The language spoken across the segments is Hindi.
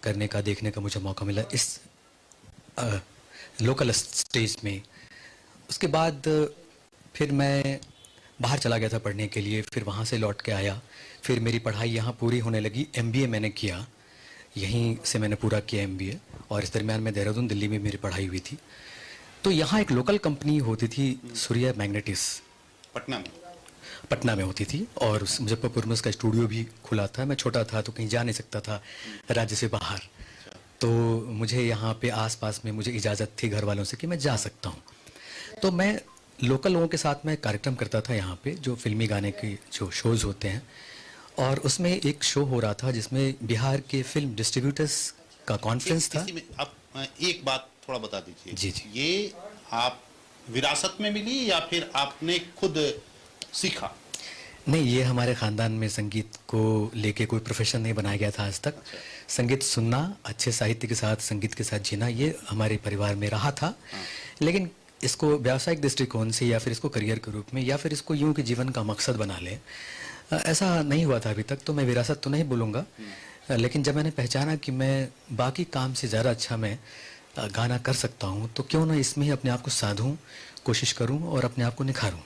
करने का, देखने का मुझे मौका मिला इस लोकल स्टेज में। उसके बाद फिर मैं बाहर चला गया था पढ़ने के लिए, फिर वहाँ से लौट के आया, फिर मेरी पढ़ाई यहाँ पूरी होने लगी। MBA मैंने किया, यहीं से मैंने पूरा किया MBA, और इस दरमियान में देहरादून, दिल्ली में मेरी पढ़ाई हुई थी। तो यहाँ एक लोकल कंपनी होती थी, सूर्या मैग्नेटिस, पटना में होती थी, और मुजफ्फरपुर में उसका स्टूडियो भी खुला था। मैं छोटा था तो कहीं जा नहीं सकता था राज्य से बाहर, तो मुझे यहाँ पे आसपास में मुझे इजाज़त थी घर वालों से कि मैं जा सकता हूँ। तो मैं लोकल लोगों के साथ में कार्यक्रम करता था यहाँ पे, जो फिल्मी गाने के जो शोज़ होते हैं, और उसमें एक शो हो रहा था जिसमें बिहार के फिल्म डिस्ट्रीब्यूटर्स का कॉन्फ्रेंस था। आप एक बात थोड़ा बता दीजिए। जी जी। ये आप विरासत में मिली या फिर आपने खुद सीखा? नहीं, ये हमारे ख़ानदान में संगीत को लेके कोई प्रोफेशन नहीं बनाया गया था आज तक। अच्छा। संगीत सुनना, अच्छे साहित्य के साथ, संगीत के साथ जीना, ये हमारे परिवार में रहा था। लेकिन इसको व्यावसायिक दृष्टिकोण से, या फिर इसको करियर के रूप में, या फिर इसको यूं कि जीवन का मकसद बना ले, ऐसा नहीं हुआ था अभी तक। तो मैं विरासत तो नहीं बोलूँगा, लेकिन जब मैंने पहचाना कि मैं बाकी काम से ज़्यादा अच्छा मैं गाना कर सकता हूँ, तो क्यों ना इसमें ही अपने आप को साधूँ, कोशिश करूँ और अपने आप को निखारूँ,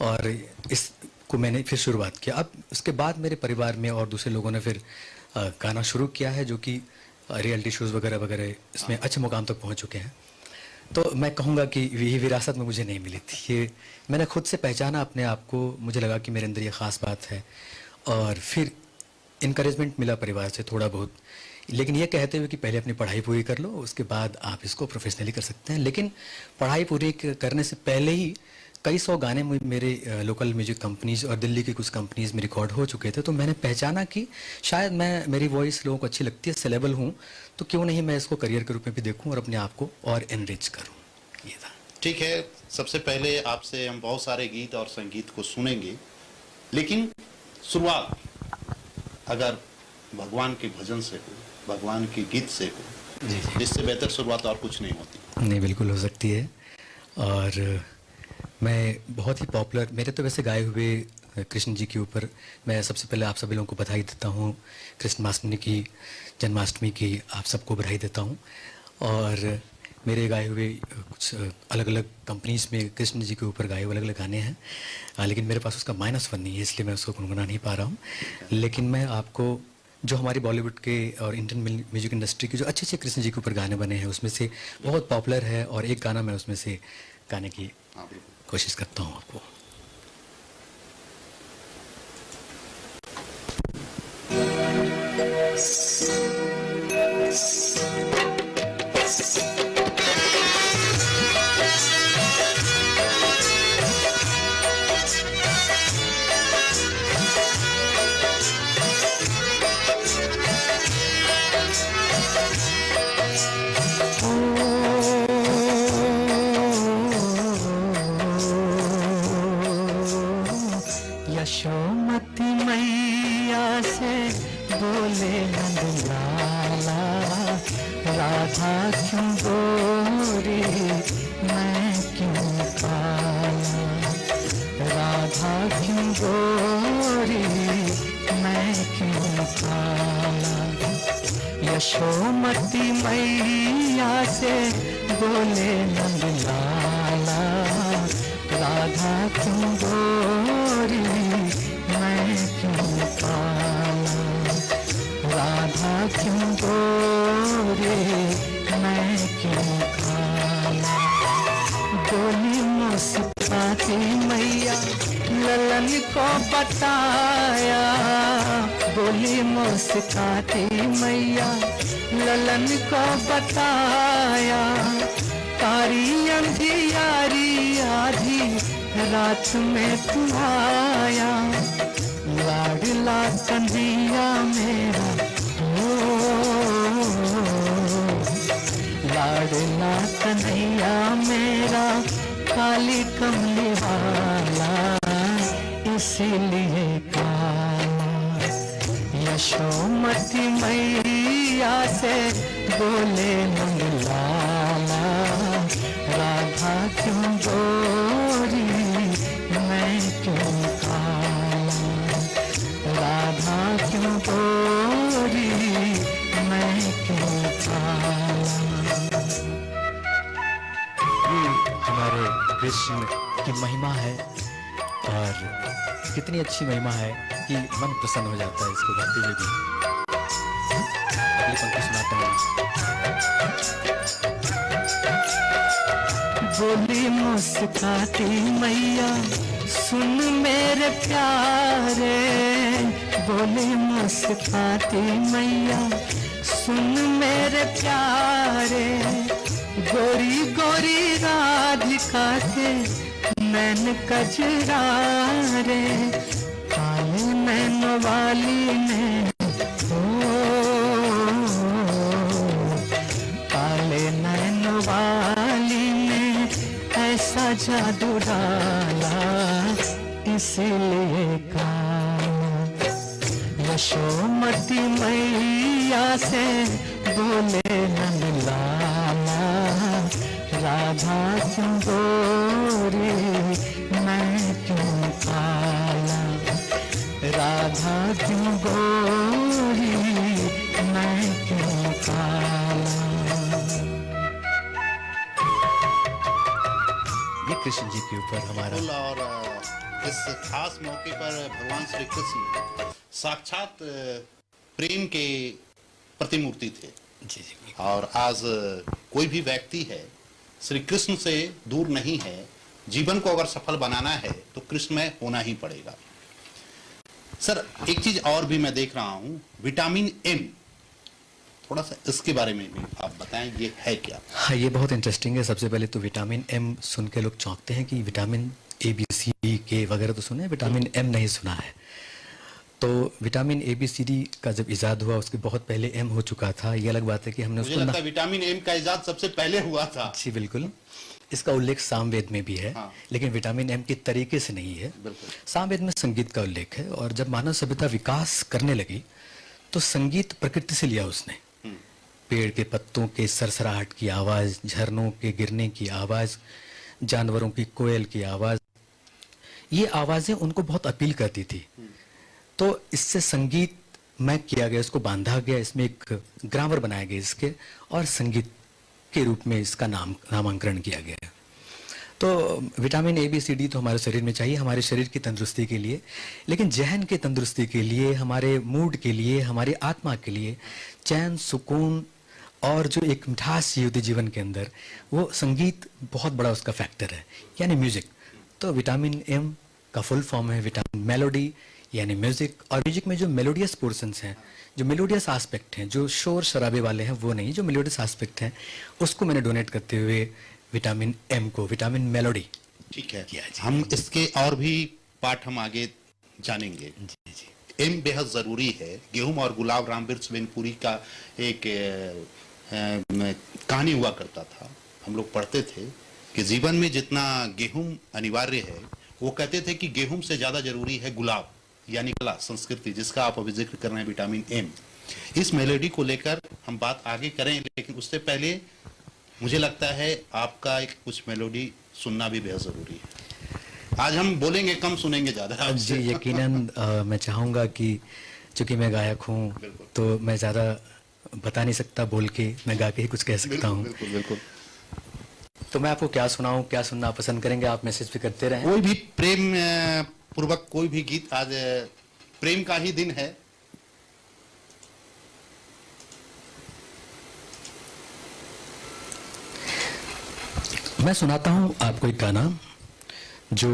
और इसको मैंने फिर शुरुआत किया। अब उसके बाद मेरे परिवार में और दूसरे लोगों ने फिर गाना शुरू किया है, जो कि रियलिटी शोज़ वगैरह वगैरह इसमें अच्छे मुकाम तक पहुँच चुके हैं। तो मैं कहूँगा कि ये विरासत में मुझे नहीं मिली थी, ये मैंने खुद से पहचाना अपने आप को। मुझे लगा कि मेरे अंदर ये ख़ास बात है, और फिर इनकरेजमेंट मिला परिवार से थोड़ा बहुत, लेकिन ये कहते हुए कि पहले अपनी पढ़ाई पूरी कर लो, उसके बाद आप इसको प्रोफेशनली कर सकते हैं। लेकिन पढ़ाई पूरी करने से पहले ही कई सौ गाने मेरे लोकल म्यूजिक कंपनीज और दिल्ली की कुछ कंपनीज में रिकॉर्ड हो चुके थे। तो मैंने पहचाना कि शायद मेरी वॉइस लोगों को अच्छी लगती है, सेलेबल हूँ, तो क्यों नहीं मैं इसको करियर के रूप में भी देखूँ और अपने आप को और एनरिच करूँ। ये था। ठीक है, सबसे पहले आपसे हम बहुत सारे गीत और संगीत को सुनेंगे, लेकिन शुरुआत अगर भगवान के भजन से हो, भगवान के गीत से हो, जिससे बेहतर शुरुआत और कुछ नहीं होती। नहीं, बिल्कुल हो सकती है। और मैं बहुत ही पॉपुलर, मेरे तो वैसे गाए हुए कृष्ण जी के ऊपर मैं सबसे पहले आप सभी लोगों को बधाई देता हूँ। कृष्णाष्टमी की, जन्माष्टमी की आप सबको बधाई देता हूँ। और मेरे गाए हुए कुछ अलग अलग कंपनीज में कृष्ण जी के ऊपर गाए हुए अलग अलग गाने हैं, लेकिन मेरे पास उसका -1 नहीं है, इसलिए मैं उसको गुनगुना नहीं पा रहा हूँ। लेकिन मैं आपको जो हमारी बॉलीवुड के और इंडियन म्यूजिक इंडस्ट्री के जो अच्छे अच्छे कृष्ण जी के ऊपर गाने बने हैं, उसमें से बहुत पॉपुलर है, और एक गाना मैं उसमें से गाने की कोशिश करता हूँ आपको। यशोमती मैया से बोले नंदलाला, राधा क्यों गोरी मैं क्यों काला, राधा क्यों गोरी मैं क्यों काला। यशोमती मैया से बोले नंदलाला, राधा क्यों गोरी मैं क्यों काला, राधा क्यों गोरी मैं क्यों काला। बोली मुस्कुराती मैया ललन को बताया, बोली मुस्कुराती मैया ललन को बताया, तारी अंधियारी आधी रात में तू आया, लाडला कन्हैया मेरा हो, लाडला कन्हैया मेरा काली कमली वाला, इसीलिए काला। यशोमती मैया से बोले नंदलाला, राधा क्यों गोरी मैं क्यों काला, राधा क्यों गोरी मैं कृष्ण की महिमा है और कितनी अच्छी महिमा है कि मन प्रसन्न हो जाता है इसको गाते हुए भी। अगली पंक्ति सुनाता हूँ। बोली मुस्काती मैया सुन मेरे प्यारे, बोली मुस्काती मैया सुन मेरे प्यारे, गोरी गोरी राधिका के नैन कजरारे, काले नैन वाली ने ओ काले नैन वाली ने ऐसा जादू डाला, इसीलिए काला। यशोमती मैया से बोले नंदलाला, राधा क्यों गोरी मैं क्यों काला, राधा क्यों गोरी मैं क्यों काला। ये कृष्ण जी के ऊपर हमारा और इस खास मौके पर भगवान श्री कृष्ण साक्षात प्रेम के प्रतिमूर्ति थे। जी जी और आज कोई भी व्यक्ति है श्री कृष्ण से दूर नहीं है। जीवन को अगर सफल बनाना है तो कृष्ण में होना ही पड़ेगा। सर, एक चीज और भी मैं देख रहा हूं, विटामिन एम, थोड़ा सा इसके बारे में भी आप बताएं, ये है क्या? हाँ, ये बहुत इंटरेस्टिंग है। सबसे पहले तो विटामिन एम सुन के लोग चौंकते हैं कि vitamin A B C D के वगैरह तो सुने, विटामिन एम नहीं सुना है। तो vitamin A B C D का जब इजाद हुआ उसके बहुत पहले एम हो चुका था। ये अलग बात है कि हमने मुझे उसको लगता है विटामिन एम का इजाद सबसे पहले हुआ था। जी बिल्कुल, इसका उल्लेख सामवेद में भी है। हाँ। लेकिन विटामिन एम के तरीके से नहीं है। बिल्कुल। सामवेद में संगीत का उल्लेख है और जब मानव सभ्यता विकास करने लगी तो संगीत प्रकृति से लिया उसने। पेड़ के पत्तों के सरसराहट की आवाज, झरनों के गिरने की आवाज, जानवरों की कोयल की आवाज, ये आवाजें उनको बहुत अपील करती थी। तो इससे संगीत में किया गया, इसको बांधा गया, इसमें एक ग्रामर बनाया गया इसके, और संगीत के रूप में इसका नामांकरण किया गया। तो vitamin A B C D तो हमारे शरीर में चाहिए, हमारे शरीर की तंदुरुस्ती के लिए, लेकिन जहन की तंदुरुस्ती के लिए, हमारे मूड के लिए, हमारी आत्मा के लिए चैन, सुकून और जो एक मिठास चाहिए होती जीवन के अंदर, वो संगीत बहुत बड़ा उसका फैक्टर है, यानी म्यूजिक। तो विटामिन एम का फुल फॉर्म है विटामिन मेलोडी, यानी म्यूजिक। और म्यूजिक में जो मेलोडियस पोर्शंस हैं, जो मेलोडियस एस्पेक्ट हैं, जो शोर शराबे वाले हैं वो नहीं, जो मेलोडियस एस्पेक्ट हैं उसको मैंने डोनेट करते हुए विटामिन एम को विटामिन मेलोडी ठीक है, किया जी। हम इसके और भी पाठ हम आगे जानेंगे। जी जी एम बेहद जरूरी है। गेहूं और गुलाब राम बिरसवेनपुरी का एक कहानी हुआ करता था, हम लोग पढ़ते थे कि जीवन में जितना गेहूं अनिवार्य है, वो कहते थे कि गेहूं से ज्यादा जरूरी है गुलाब, यानी कला, संस्कृति, जिसका आप अभी जिक्र कर रहे हैं, विटामिन एम। इस मेलोडी को लेकर हम बात आगे करें, लेकिन उससे पहले मुझे लगता है आपका एक कुछ मेलोडी सुनना भी बेहद जरूरी है। आज हम बोलेंगे कम, सुनेंगे ज्यादा। जी यकीनन मैं चाहूँगा कि चूंकि मैं गायक हूँ बिल्कुल। तो मैं ज़्यादा बता नहीं सकता बोल के, मैं गा के ही कुछ कह सकता हूँ। बिल्कुल बिल्कुल। तो मैं आपको क्या सुनाऊँ, क्या सुनना पसंद करेंगे, आप मैसेज भी करते रहें। कोई भी प्रेम पूर्वक कोई भी गीत, आज प्रेम का ही दिन है। मैं सुनाता हूँ आपको एक गाना जो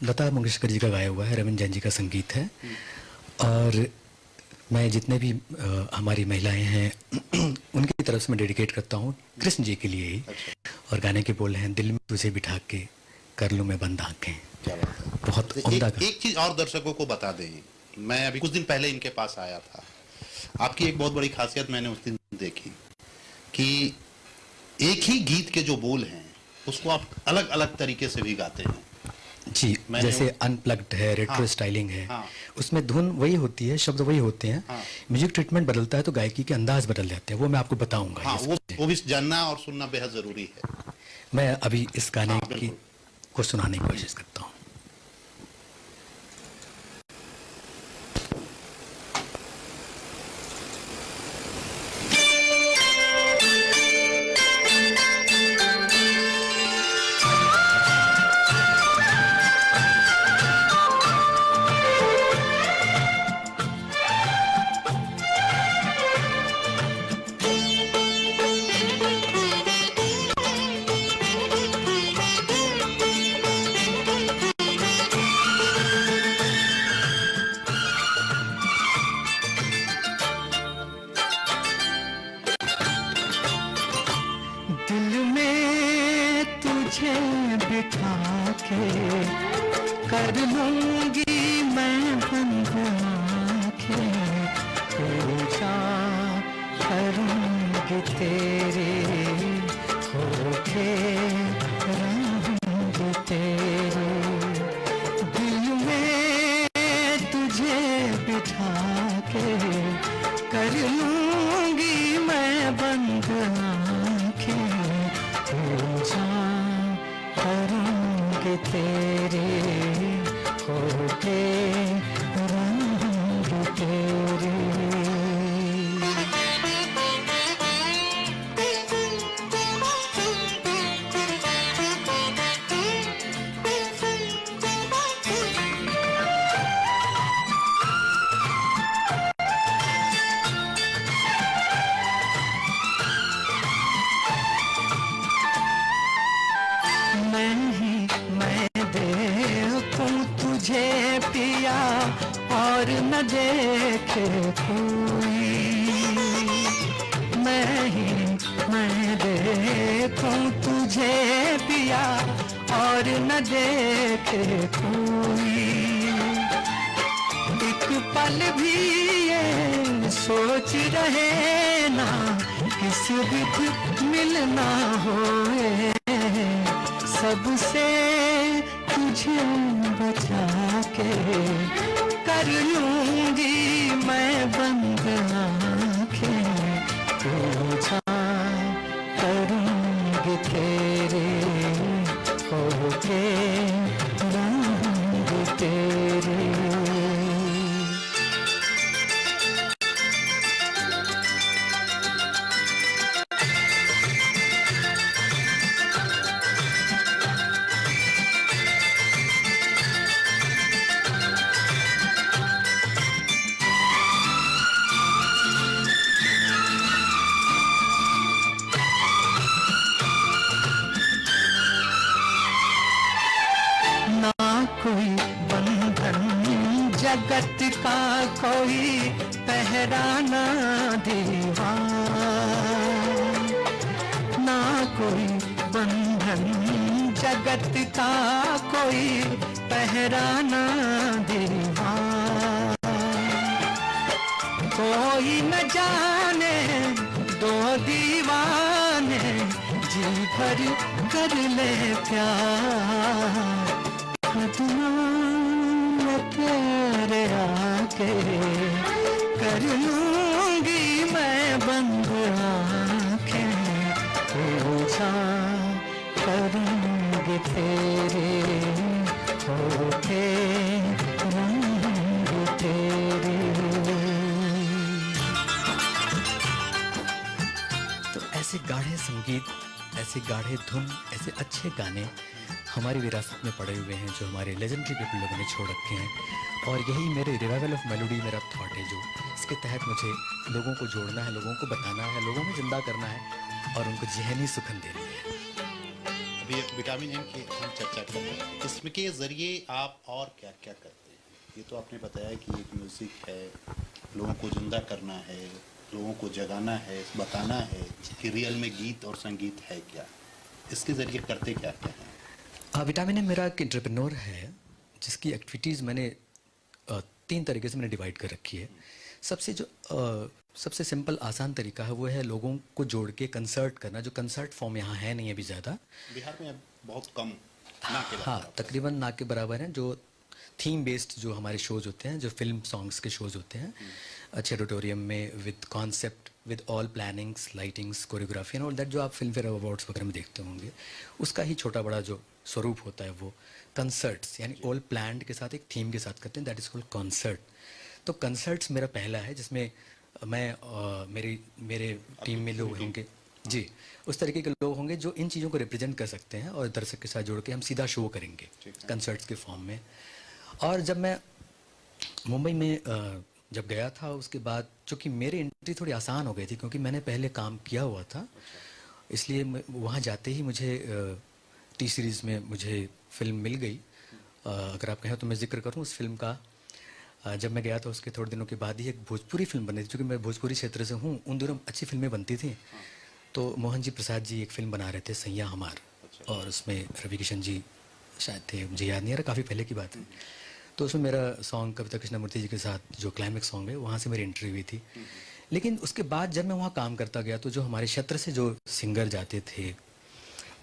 लता मंगेशकर जी का गाया हुआ है, रविंद्र जैन जी का संगीत है। और मैं जितने भी हमारी महिलाएं हैं उनकी तरफ से मैं डेडिकेट करता हूँ कृष्ण जी के लिए ही। और गाने के बोल हैं, दिल में तुझे बिठा के कर लूँ मैं बंद आंखें। क्या बात है। बहुत उम्दा गाना। एक चीज और दर्शकों को बता दें, मैं अभी कुछ दिन पहले इनके पास आया था। आपकी एक बहुत बड़ी खासियत मैंने उस दिन देखी कि एक ही गीत के जो बोल हैं उसको आप अलग अलग तरीके से भी गाते हैं। जी, जैसे अनप्लग्ड है, रेट्रो स्टाइलिंग है, हाँ। उसमें धुन वही होती है, शब्द वही होते हैं, हाँ। म्यूजिक ट्रीटमेंट बदलता है तो गायकी के अंदाज बदल जाते हैं। वो मैं आपको बताऊंगा। हाँ, इस- वो भी जानना और सुनना बेहद जरूरी है। मैं अभी इस गाने हाँ, की बिल्कुल। को सुनाने की कोशिश करता हूँ। के कर लूंगी मैं बंद आंखें, पूजा करूंगी तेरे होके रहूंगी तेरे दिल में तुझे बिठा के कर लूंगी मैं बंद आंखें, पूजा करूंगी तेरे होके रहूंगी तेरे। मैं देखूं तुझे पिया और न देखे कोई, मैं देखूं तुझे पिया और न देखे कोई, एक पल भी ये सोच रहे ना किस विध मिलना होए, सबसे तुझे बचा के कर लूंगी मैं बंद आंखें, पूजा करूंगी तेरे होके रहूंगी तेरे। कोई बंधन जगत का कोई पहराना दीवार, ना कोई बंधन जगत का कोई पहराना दीवार, कोई न जाने दो दीवाने जी भर कर ले प्यार, मैं तेरे आके कर लूंगी मैं बंद आंखें, पूजा करूंगी तेरे होके रहूंगी तेरे। तो ऐसे गाढ़े संगीत, ऐसे गाढ़े धुन, ऐसे अच्छे गाने हमारी विरासत में पड़े हुए हैं जो हमारे लेजेंडरी पीपल लोगों ने छोड़ रखे हैं, और यही मेरे रिवाइवल ऑफ मेलोडी मेरा थॉट है, जो इसके तहत मुझे लोगों को जोड़ना है, लोगों को बताना है, लोगों में जिंदा करना है और उनको ज़हनी सुकून देना है। अभी विटामिन एम की हम चर्चा कर रहे हैं, इसमें के जरिए आप और क्या क्या करते हैं? ये तो आपने बताया कि एक म्यूज़िक है, लोगों को जिंदा करना है, लोगों को जगाना है, बताना है कि रियल में गीत और संगीत है क्या, इसके जरिए करते क्या क्या हैं? विटामिन एम मेरा एक एंटरप्रेन्योर है जिसकी एक्टिविटीज़ मैंने 3 तरीके से मैंने डिवाइड कर रखी है। सबसे सिंपल आसान तरीका है वो है लोगों को जोड़ के कंसर्ट करना, जो कंसर्ट फॉर्म यहाँ है नहीं अभी ज़्यादा, बिहार में बहुत कम, ना के हाँ तकरीबन ना के बराबर हैं, जो थीम बेस्ड जो हमारे शोज़ होते हैं, जो फिल्म सॉन्ग्स के शोज़ होते हैं अच्छे ऑडिटोरियम में with concept, with all plannings, lightings, choreography and all that, जो आप फिल्म फेयर अवार्ड्स वगैरह में देखते होंगे, उसका ही छोटा बड़ा जो स्वरूप होता है वो कंसर्ट्स, यानी ऑल प्लान्ड के साथ एक थीम के साथ करते हैं, दैट इज़ कॉल्ड कॉन्सर्ट। तो कंसर्ट्स मेरा पहला है जिसमें मैं मेरे टीम में लोग होंगे जी, उस तरीके के लोग होंगे जो इन चीज़ों को रिप्रेजेंट कर सकते हैं और दर्शक के साथ जोड़ के हम सीधा शो करेंगे कंसर्ट्स के फॉर्म में। और जब मैं मुंबई में जब गया था उसके बाद, चूँकि मेरी एंट्री थोड़ी आसान हो गई थी क्योंकि मैंने पहले काम किया हुआ था, इसलिए वहाँ जाते ही मुझे टी सीरीज़ में मुझे फिल्म मिल गई। अगर आप कहें तो मैं जिक्र करूँ उस फिल्म का, जब मैं गया था उसके थोड़े दिनों के बाद ही एक भोजपुरी फिल्म बनी थी, क्योंकि मैं भोजपुरी क्षेत्र से हूँ, उन दिनों अच्छी फिल्में बनती थी। तो मोहन जी प्रसाद जी एक फिल्म बना रहे थे सैया हमार, और उसमें रवि किशन जी शायद थे, मुझे याद नहीं आ रहा, काफ़ी पहले की बात है। तो उसमें मेरा सॉन्ग कविता कृष्णमूर्ति जी के साथ जो क्लाइमेक्स सॉन्ग है वहाँ से मेरी एंट्री हुई थी। लेकिन उसके बाद जब मैं वहाँ काम करता गया तो जो हमारे क्षेत्र से जो सिंगर जाते थे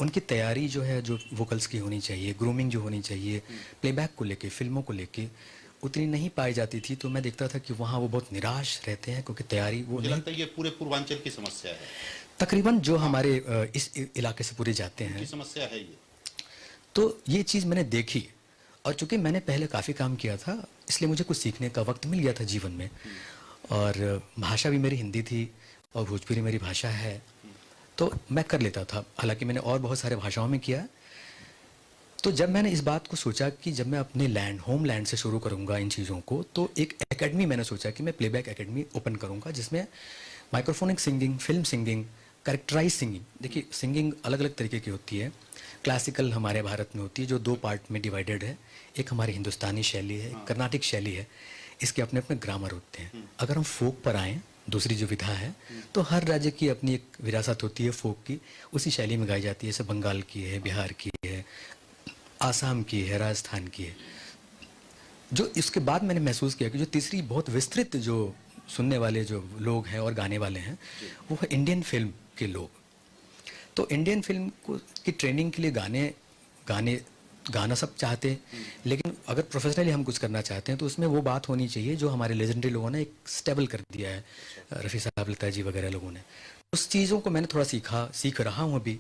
उनकी तैयारी जो है, जो वोकल्स की होनी चाहिए, ग्रूमिंग जो होनी चाहिए, प्लेबैक को लेके, फिल्मों को लेके उतनी नहीं पाई जाती थी। तो मैं देखता था कि वहाँ वो बहुत निराश रहते हैं क्योंकि तैयारी वो मुझे नहीं, लगता है ये पूरे पूर्वांचल की समस्या है, तकरीबन जो हमारे इस इलाके से पूरे जाते हैं। की समस्या है ये। तो ये चीज़ मैंने देखी और चूंकि मैंने पहले काफ़ी काम किया था इसलिए मुझे कुछ सीखने का वक्त मिल गया था जीवन में। और भाषा भी मेरी हिंदी थी और भोजपुरी मेरी भाषा है, तो मैं कर लेता था। हालांकि मैंने और बहुत सारे भाषाओं में किया। तो जब मैंने इस बात को सोचा कि जब मैं अपने लैंड, होम लैंड से शुरू करूंगा इन चीज़ों को, तो एक एकेडमी मैंने सोचा कि मैं प्लेबैक एकेडमी ओपन करूंगा जिसमें microphonic singing, film singing, characterise singing. देखिए सिंगिंग अलग अलग तरीके की होती है। क्लासिकल हमारे भारत में होती है जो 2 पार्ट में डिवाइडेड है। एक हमारी हिंदुस्तानी शैली है, एक कर्नाटिक शैली है। इसके अपने अपने ग्रामर होते हैं। अगर हम फोक पर आएँ, दूसरी जो विधा है, तो हर राज्य की अपनी एक विरासत होती है फोक की, उसी शैली में गाई जाती है। जैसे बंगाल की है, बिहार की है, आसाम की है, राजस्थान की है। जो इसके बाद मैंने महसूस किया कि जो तीसरी बहुत विस्तृत जो सुनने वाले जो लोग हैं और गाने वाले हैं वो है इंडियन फिल्म के लोग। तो इंडियन फिल्म को की ट्रेनिंग के लिए गाना सब चाहते हैं, लेकिन अगर प्रोफेशनली हम कुछ करना चाहते हैं तो उसमें वो बात होनी चाहिए जो हमारे लेजेंडरी लोगों ने एक स्टेबल कर दिया है, रफ़ी साहब, लता जी वगैरह लोगों ने। उस चीज़ों को मैंने थोड़ा सीख रहा हूँ अभी।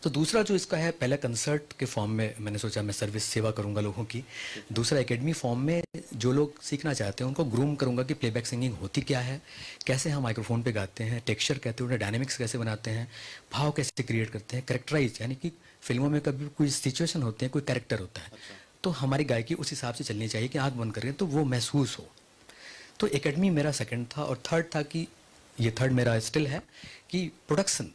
तो दूसरा जो इसका है, पहले कंसर्ट के फॉर्म में मैंने सोचा मैं सर्विस सेवा करूंगा लोगों की। दूसरा एकेडमी फॉर्म में जो लोग सीखना चाहते हैं उनको ग्रूम करूंगा कि प्लेबैक सिंगिंग होती क्या है, कैसे हम माइक्रोफोन पे गाते हैं, टेक्सचर कहते हैं उन्हें, डायनेमिक्स कैसे बनाते हैं, भाव कैसे क्रिएट करते हैं, कैरेक्टराइज यानी कि फिल्मों में कभी कोई सिचुएशन होते हैं, कोई कैरेक्टर होता है, तो हमारी गायकी उस हिसाब से चलनी चाहिए कि आँख बंद करें तो वो महसूस हो। तो एकेडमी मेरा सेकेंड था। और थर्ड था कि ये थर्ड मेरा स्टिल है कि प्रोडक्शन,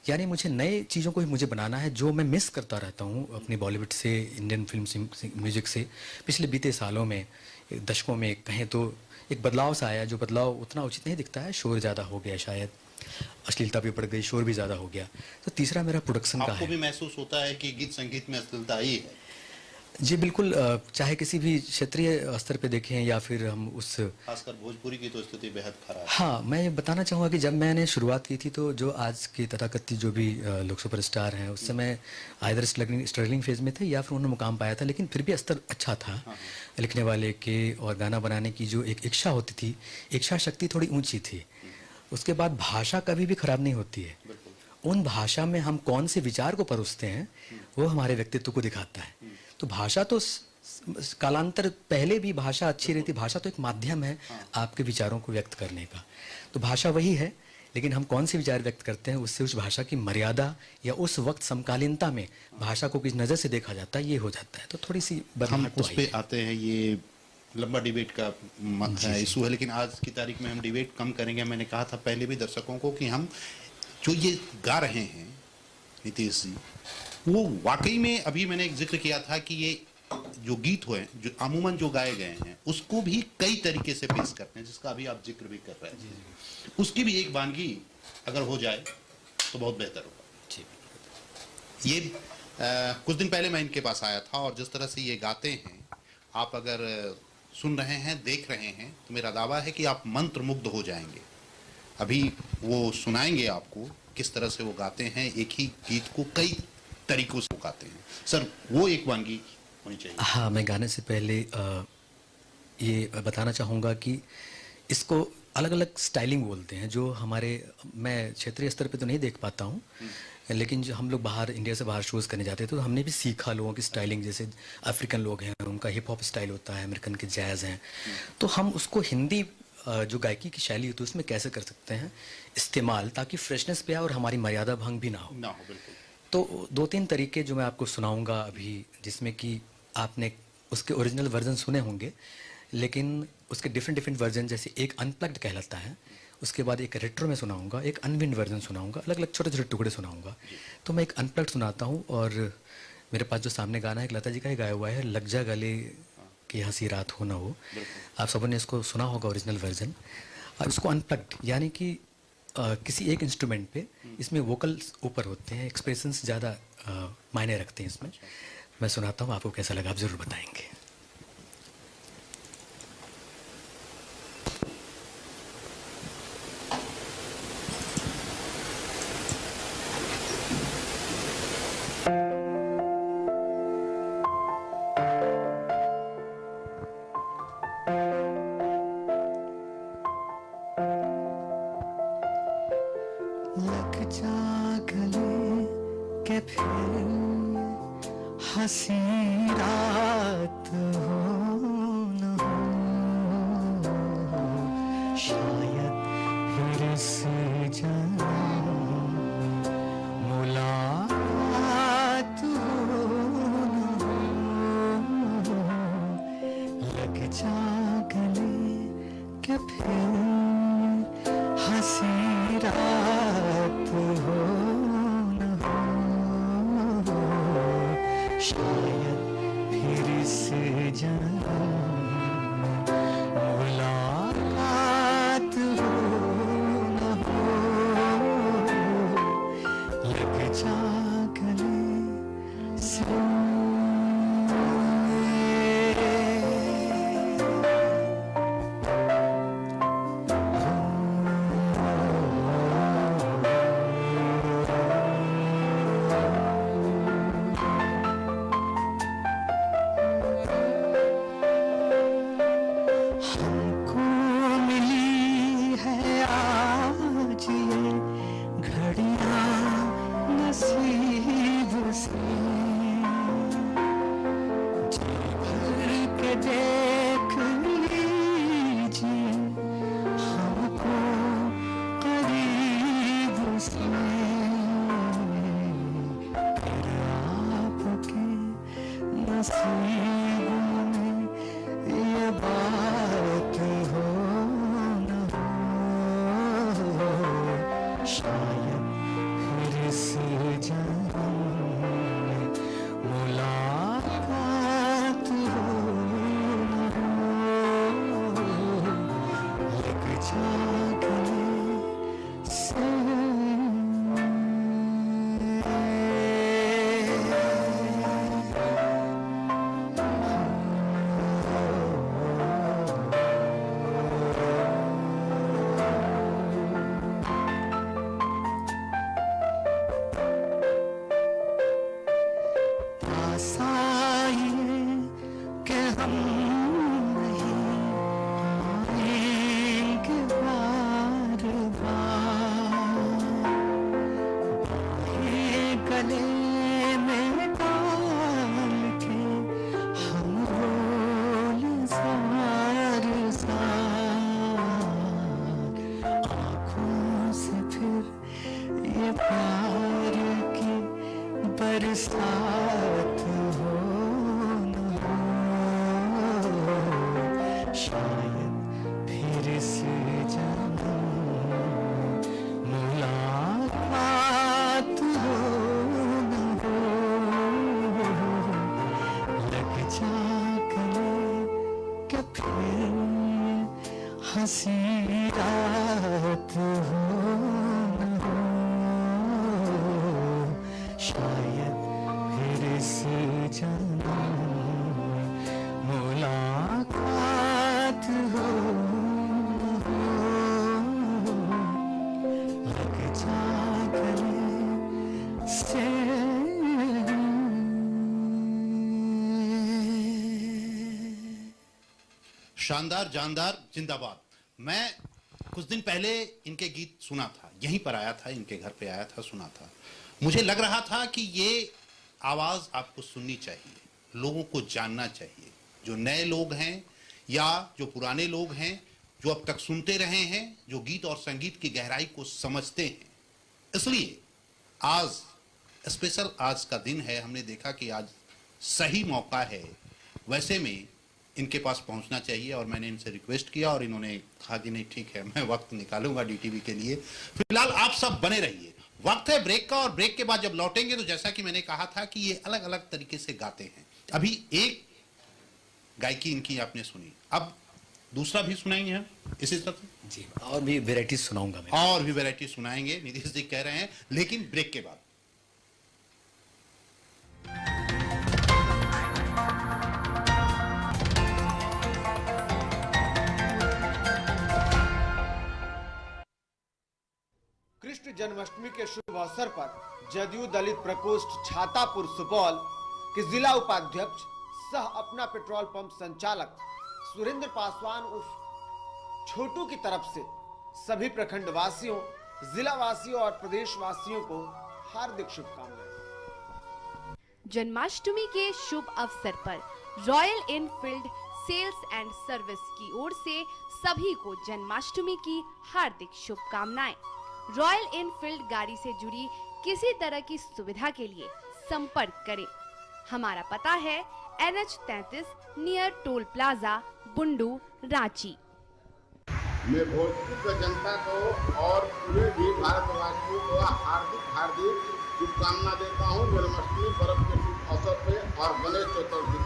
यानी मुझे नए चीज़ों को मुझे बनाना है जो मैं मिस करता रहता हूँ अपनी बॉलीवुड से, इंडियन फिल्म म्यूजिक से। पिछले बीते सालों में, दशकों में कहें तो एक बदलाव सा आया, जो बदलाव उतना उचित नहीं दिखता है। शोर ज़्यादा हो गया, शायद अश्लीलता भी बढ़ गई, शोर भी ज़्यादा हो गया। तो तीसरा मेरा प्रोडक्शन का है। आपको भी महसूस होता है कि गीत संगीत में अश्लीलता आई है? जी बिल्कुल। चाहे किसी भी क्षेत्रीय स्तर पे देखें या फिर हम उस, खासकर भोजपुरी की तो स्थिति बेहद खराब है। हाँ, मैं ये बताना चाहूँगा कि जब मैंने शुरुआत की थी तो जो आज के तथाकथित जो भी लोग सुपरस्टार हैं उस समय आइदर स्ट्रगलिंग फेज में थे या फिर उन्होंने मुकाम पाया था, लेकिन फिर भी स्तर अच्छा था लिखने वाले के और गाना बनाने की जो एक इच्छा होती थी, इच्छा शक्ति थोड़ी ऊंची थी। उसके बाद भाषा कभी भी खराब नहीं होती है। उन भाषा में हम कौन से विचार को परोसते हैं वो हमारे व्यक्तित्व को दिखाता है। तो भाषा तो कालांतर, पहले भी भाषा अच्छी रहती। भाषा तो एक माध्यम है आपके विचारों को व्यक्त करने का। तो भाषा वही है, लेकिन हम कौन से विचार व्यक्त करते हैं उससे उस भाषा की मर्यादा या उस वक्त समकालीनता में भाषा को किस नज़र से देखा जाता है ये हो जाता है। तो थोड़ी सी हम बदलाव तो उस पे आते हैं। ये लंबा डिबेट का इशू है, लेकिन आज की तारीख में हम डिबेट कम करेंगे। मैंने कहा था पहले भी दर्शकों को कि हम जो ये गा रहे हैं नितेश जी, वो वाकई में, अभी मैंने एक जिक्र किया था कि ये जो गीत हुए जो अमूमन जो गाए गए हैं उसको भी कई तरीके से पेश करते हैं, जिसका अभी आप जिक्र भी कर रहे हैं। उसकी भी एक वानगी अगर हो जाए तो बहुत बेहतर होगा। ये कुछ दिन पहले मैं इनके पास आया था और जिस तरह से ये गाते हैं, आप अगर सुन रहे हैं, देख रहे हैं, तो मेरा दावा है कि आप मंत्र मुग्ध हो जाएंगे। अभी वो सुनाएंगे आपको किस तरह से वो गाते हैं, एक ही गीत को कई तरीकों से गाते हैं। सर, वो एक वानगी होनी चाहिए। हाँ, मैं गाने से पहले ये बताना चाहूँगा कि इसको अलग अलग स्टाइलिंग बोलते हैं, जो हमारे, मैं क्षेत्रीय स्तर पे तो नहीं देख पाता हूँ, लेकिन जो हम लोग बाहर, इंडिया से बाहर शोज़ करने जाते हैं तो हमने भी सीखा लोगों की स्टाइलिंग। जैसे अफ्रीकन लोग हैं उनका हिप हॉप स्टाइल होता है, अमेरिकन के जैज़ हैं, तो हम उसको हिंदी जो गायकी की शैली होती है उसमें कैसे कर सकते हैं इस्तेमाल, ताकि फ्रेशनेस पे आए और हमारी मर्यादा भंग भी ना हो। बिल्कुल। तो 2-3 तरीके जो मैं आपको सुनाऊंगा अभी, जिसमें कि आपने उसके ओरिजिनल वर्जन सुने होंगे, लेकिन उसके डिफरेंट वर्जन, जैसे एक अनप्लग्ड कहलाता है, उसके बाद एक रेट्रो में सुनाऊंगा, एक अनविंड वर्जन सुनाऊंगा, अलग अलग छोटे छोटे टुकड़े सुनाऊंगा। तो मैं एक अनप्लग्ड सुनाता हूँ। और मेरे पास जो सामने गाना है, एक लता जी का ही गाया हुआ है, लग जा गले कि हंसी रात हो ना हो। आप सबों ने इसको सुना होगा ओरिजिनल वर्जन। और इसको अनप्लग्ड यानी कि किसी एक इंस्ट्रूमेंट पे इसमें वोकल्स ऊपर होते हैं, एक्सप्रेशंस ज़्यादा मायने रखते हैं इसमें। मैं सुनाता हूँ, आपको कैसा लगा आप ज़रूर बताएंगे। लग जा गले के फिर हंसी रात हो न हो, शायद फिर से जन्म मुलाकात हो न हो। लग जा गले के फिर हंसी रात हो न हो, शायद फिर से जन्म मुलाकात हो न हो। लग जा गले से हमको मिली है आज ये घड़ियां नसीब से, जी भर के देख लीजिए हमको करीब से, फिर आपके नसीबों में ये बात हो न हो, शायद फिर से जन्म मुलाकात हो न हो। लग जा गले से पास आइए कि हम नहीं आएंगे बार बार, बाहें गले में डाल के हम बोल जार जार, आँखों से फिर ये प्यार की बरसात हो न हो, शायद फिर से जन्म मुलाकात हो न हो। लग जा गले के फिर हंसी रात हो न हो, शायद फिर से जन्म मुलाकात हो न हो। लग जा गले से शानदार जानदार जिंदाबाद। मैं कुछ दिन पहले इनके गीत सुना था, यहीं पर आया था, इनके घर पे आया था, सुना था। मुझे लग रहा था कि ये आवाज आपको सुननी चाहिए, लोगों को जानना चाहिए, जो नए लोग हैं या जो पुराने लोग हैं, जो अब तक सुनते रहे हैं, जो गीत और संगीत की गहराई को समझते हैं। इसलिए आज स्पेशल आज का दिन है, हमने देखा कि आज सही मौका है वैसे में इनके पास पहुंचना चाहिए, और मैंने इनसे रिक्वेस्ट किया और इन्होंने कहा कि नहीं ठीक है, मैं वक्त निकालूंगा डीटीवी के लिए। फिलहाल आप सब बने रहिए, वक्त है ब्रेक का, और ब्रेक के बाद जब लौटेंगे तो जैसा कि मैंने कहा था कि ये अलग अलग तरीके से गाते हैं। अभी एक गायकी इनकी आपने सुनी, अब दूसरा भी सुनाएंगे हम इसी तरह से। जी, और भी वेराइटीज सुनाऊंगा मैं। और भी वैरायटी सुनाएंगे, नीतीश जी कह रहे हैं, लेकिन ब्रेक के बाद। कृष्ण जन्माष्टमी के शुभ अवसर पर जदयू दलित प्रकोष्ठ छातापुर सुपौल के जिला उपाध्यक्ष सह अपना पेट्रोल पंप संचालक सुरेंद्र पासवान उर्फ छोटू की तरफ से सभी प्रखंड वासियों, जिला वासियों और प्रदेश वासियों को हार्दिक शुभकामनाएं। जन्माष्टमी के शुभ अवसर पर Royal Enfield sales and service की ओर से सभी को जन्माष्टमी की हार्दिक शुभकामनाएं। रॉयल एनफील्ड गाड़ी से जुड़ी किसी तरह की सुविधा के लिए संपर्क करें। हमारा पता है NH-33 near toll plaza, Bundu, Ranchi. मैं भोजपुर जनता को और पूरे भी भारतवासियों को हार्दिक शुभकामना देता हूँ जन्माष्टमी पर्व के शुभ अवसर पे और गणेश चतुर्थी।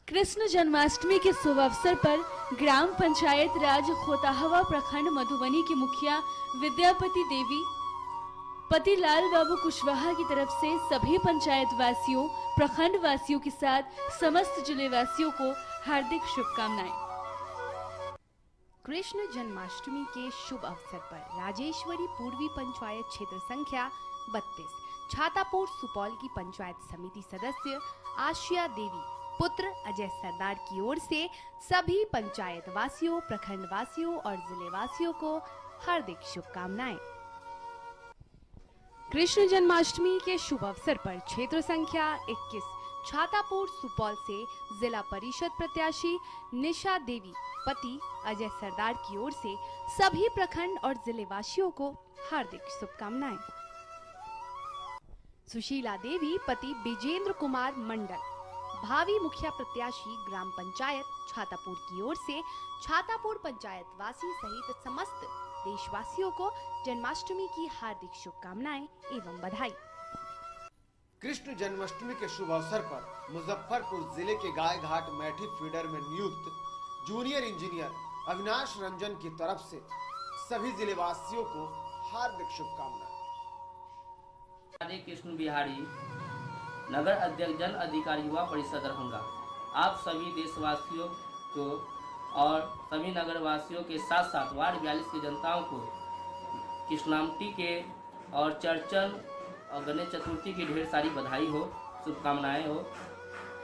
कृष्ण जन्माष्टमी के शुभ अवसर पर ग्राम पंचायत राज खोताहवा प्रखंड मधुबनी की मुखिया विद्यापति देवी पति लाल बाबू कुशवाहा की तरफ से सभी पंचायत वासियों, प्रखंड वासियों के साथ समस्त जिले वासियों को हार्दिक शुभकामनाएं। कृष्ण जन्माष्टमी के शुभ अवसर पर राजेश्वरी पूर्वी पंचायत क्षेत्र संख्या 32 छातापुर सुपौल की पंचायत समिति सदस्य आशिया देवी पुत्र अजय सरदार की ओर से सभी पंचायत वासियों, प्रखंड वासियों और जिले वासियों को हार्दिक शुभकामनाएं। कृष्ण जन्माष्टमी के शुभ अवसर पर क्षेत्र संख्या 21 छातापुर सुपौल से जिला परिषद प्रत्याशी निशा देवी पति अजय सरदार की ओर से सभी प्रखंड और जिले वासियों को हार्दिक शुभकामनाएं। सुशीला देवी पति विजेंद्र कुमार मंडल भावी मुखिया प्रत्याशी ग्राम पंचायत छातापुर की ओर से छातापुर पंचायत वासी सहित समस्त देशवासियों को जन्माष्टमी की हार्दिक शुभकामनाएं एवं बधाई। कृष्ण जन्माष्टमी के शुभ अवसर पर मुजफ्फरपुर जिले के गाय घाट मैठी फीडर में नियुक्त जूनियर इंजीनियर अविनाश रंजन की तरफ से सभी जिले वासियों को हार्दिक शुभकामनाएं। राधे कृष्ण बिहारी, नगर अध्यक्ष जन अधिकारी युवा परिषद दरभंगा, आप सभी देशवासियों को और सभी नगरवासियों के साथ साथ वार्ड 42 की जनताओं को कृष्णाष्टमी के और चर्चन और गणेश चतुर्थी की ढेर सारी बधाई हो, शुभकामनाएं हो।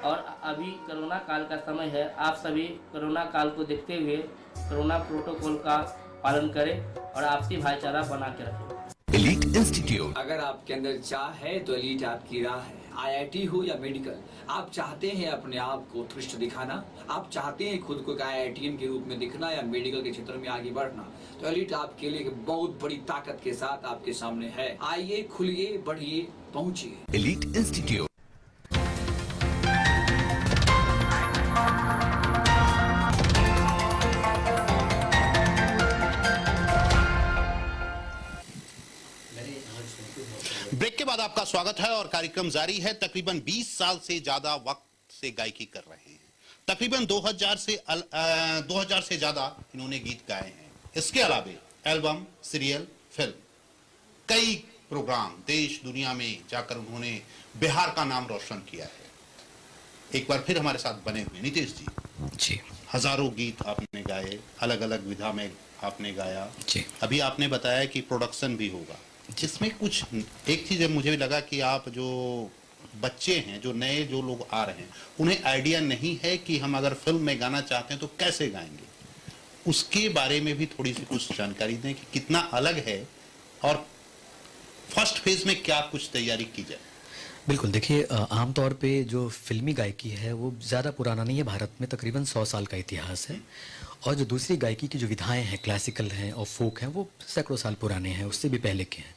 और अभी कोरोना काल का समय है, आप सभी कोरोना काल को देखते हुए कोरोना प्रोटोकॉल का पालन करें और आपसी भाईचारा बना के रखें। एलीट इंस्टीट्यूट, अगर आपके अंदर चाह है तो एलीट आपकी राह है। IIT हो या मेडिकल, आप चाहते हैं अपने आप को उत्कृष्ट दिखाना, आप चाहते हैं खुद को IITian के रूप में दिखना या मेडिकल के क्षेत्र में आगे बढ़ना, तो एलीट आपके लिए बहुत बड़ी ताकत के साथ आपके सामने है। आइए, खुलिए, बढ़िए, पहुंचिए। Elite institute. ब्रेक के बाद आपका स्वागत है और कार्यक्रम जारी है। तकरीबन 20 साल से ज्यादा वक्त से गायकी कर रहे हैं। तकरीबन 2000 से ज्यादा इन्होंने गीत गाए हैं। इसके अलावा एल्बम, सीरियल, फिल्म, कई प्रोग्राम देश दुनिया में जाकर उन्होंने बिहार का नाम रोशन किया है। एक बार फिर हमारे साथ बने हुए नीतीश जी। हजारों गीत आपने गाए, अलग अलग विधा में आपने गाया जी। अभी आपने बताया कि प्रोडक्शन भी होगा। इसमें कुछ एक चीज मुझे भी लगा कि आप जो बच्चे हैं, जो नए जो लोग आ रहे हैं, उन्हें आइडिया नहीं है कि हम अगर फिल्म में गाना चाहते हैं तो कैसे गाएंगे। उसके बारे में भी थोड़ी सी कुछ जानकारी दें कि कितना अलग है और फर्स्ट फेज में क्या कुछ तैयारी की जाए। बिल्कुल, देखिए आमतौर पे जो फिल्मी गायकी है वो ज़्यादा पुराना नहीं है। भारत में तकरीबन 100 साल का इतिहास है और जो दूसरी गायकी की जो विधाएं हैं, क्लासिकल हैं और फोक हैं, वो सैकड़ों साल पुराने हैं, उससे भी पहले के हैं।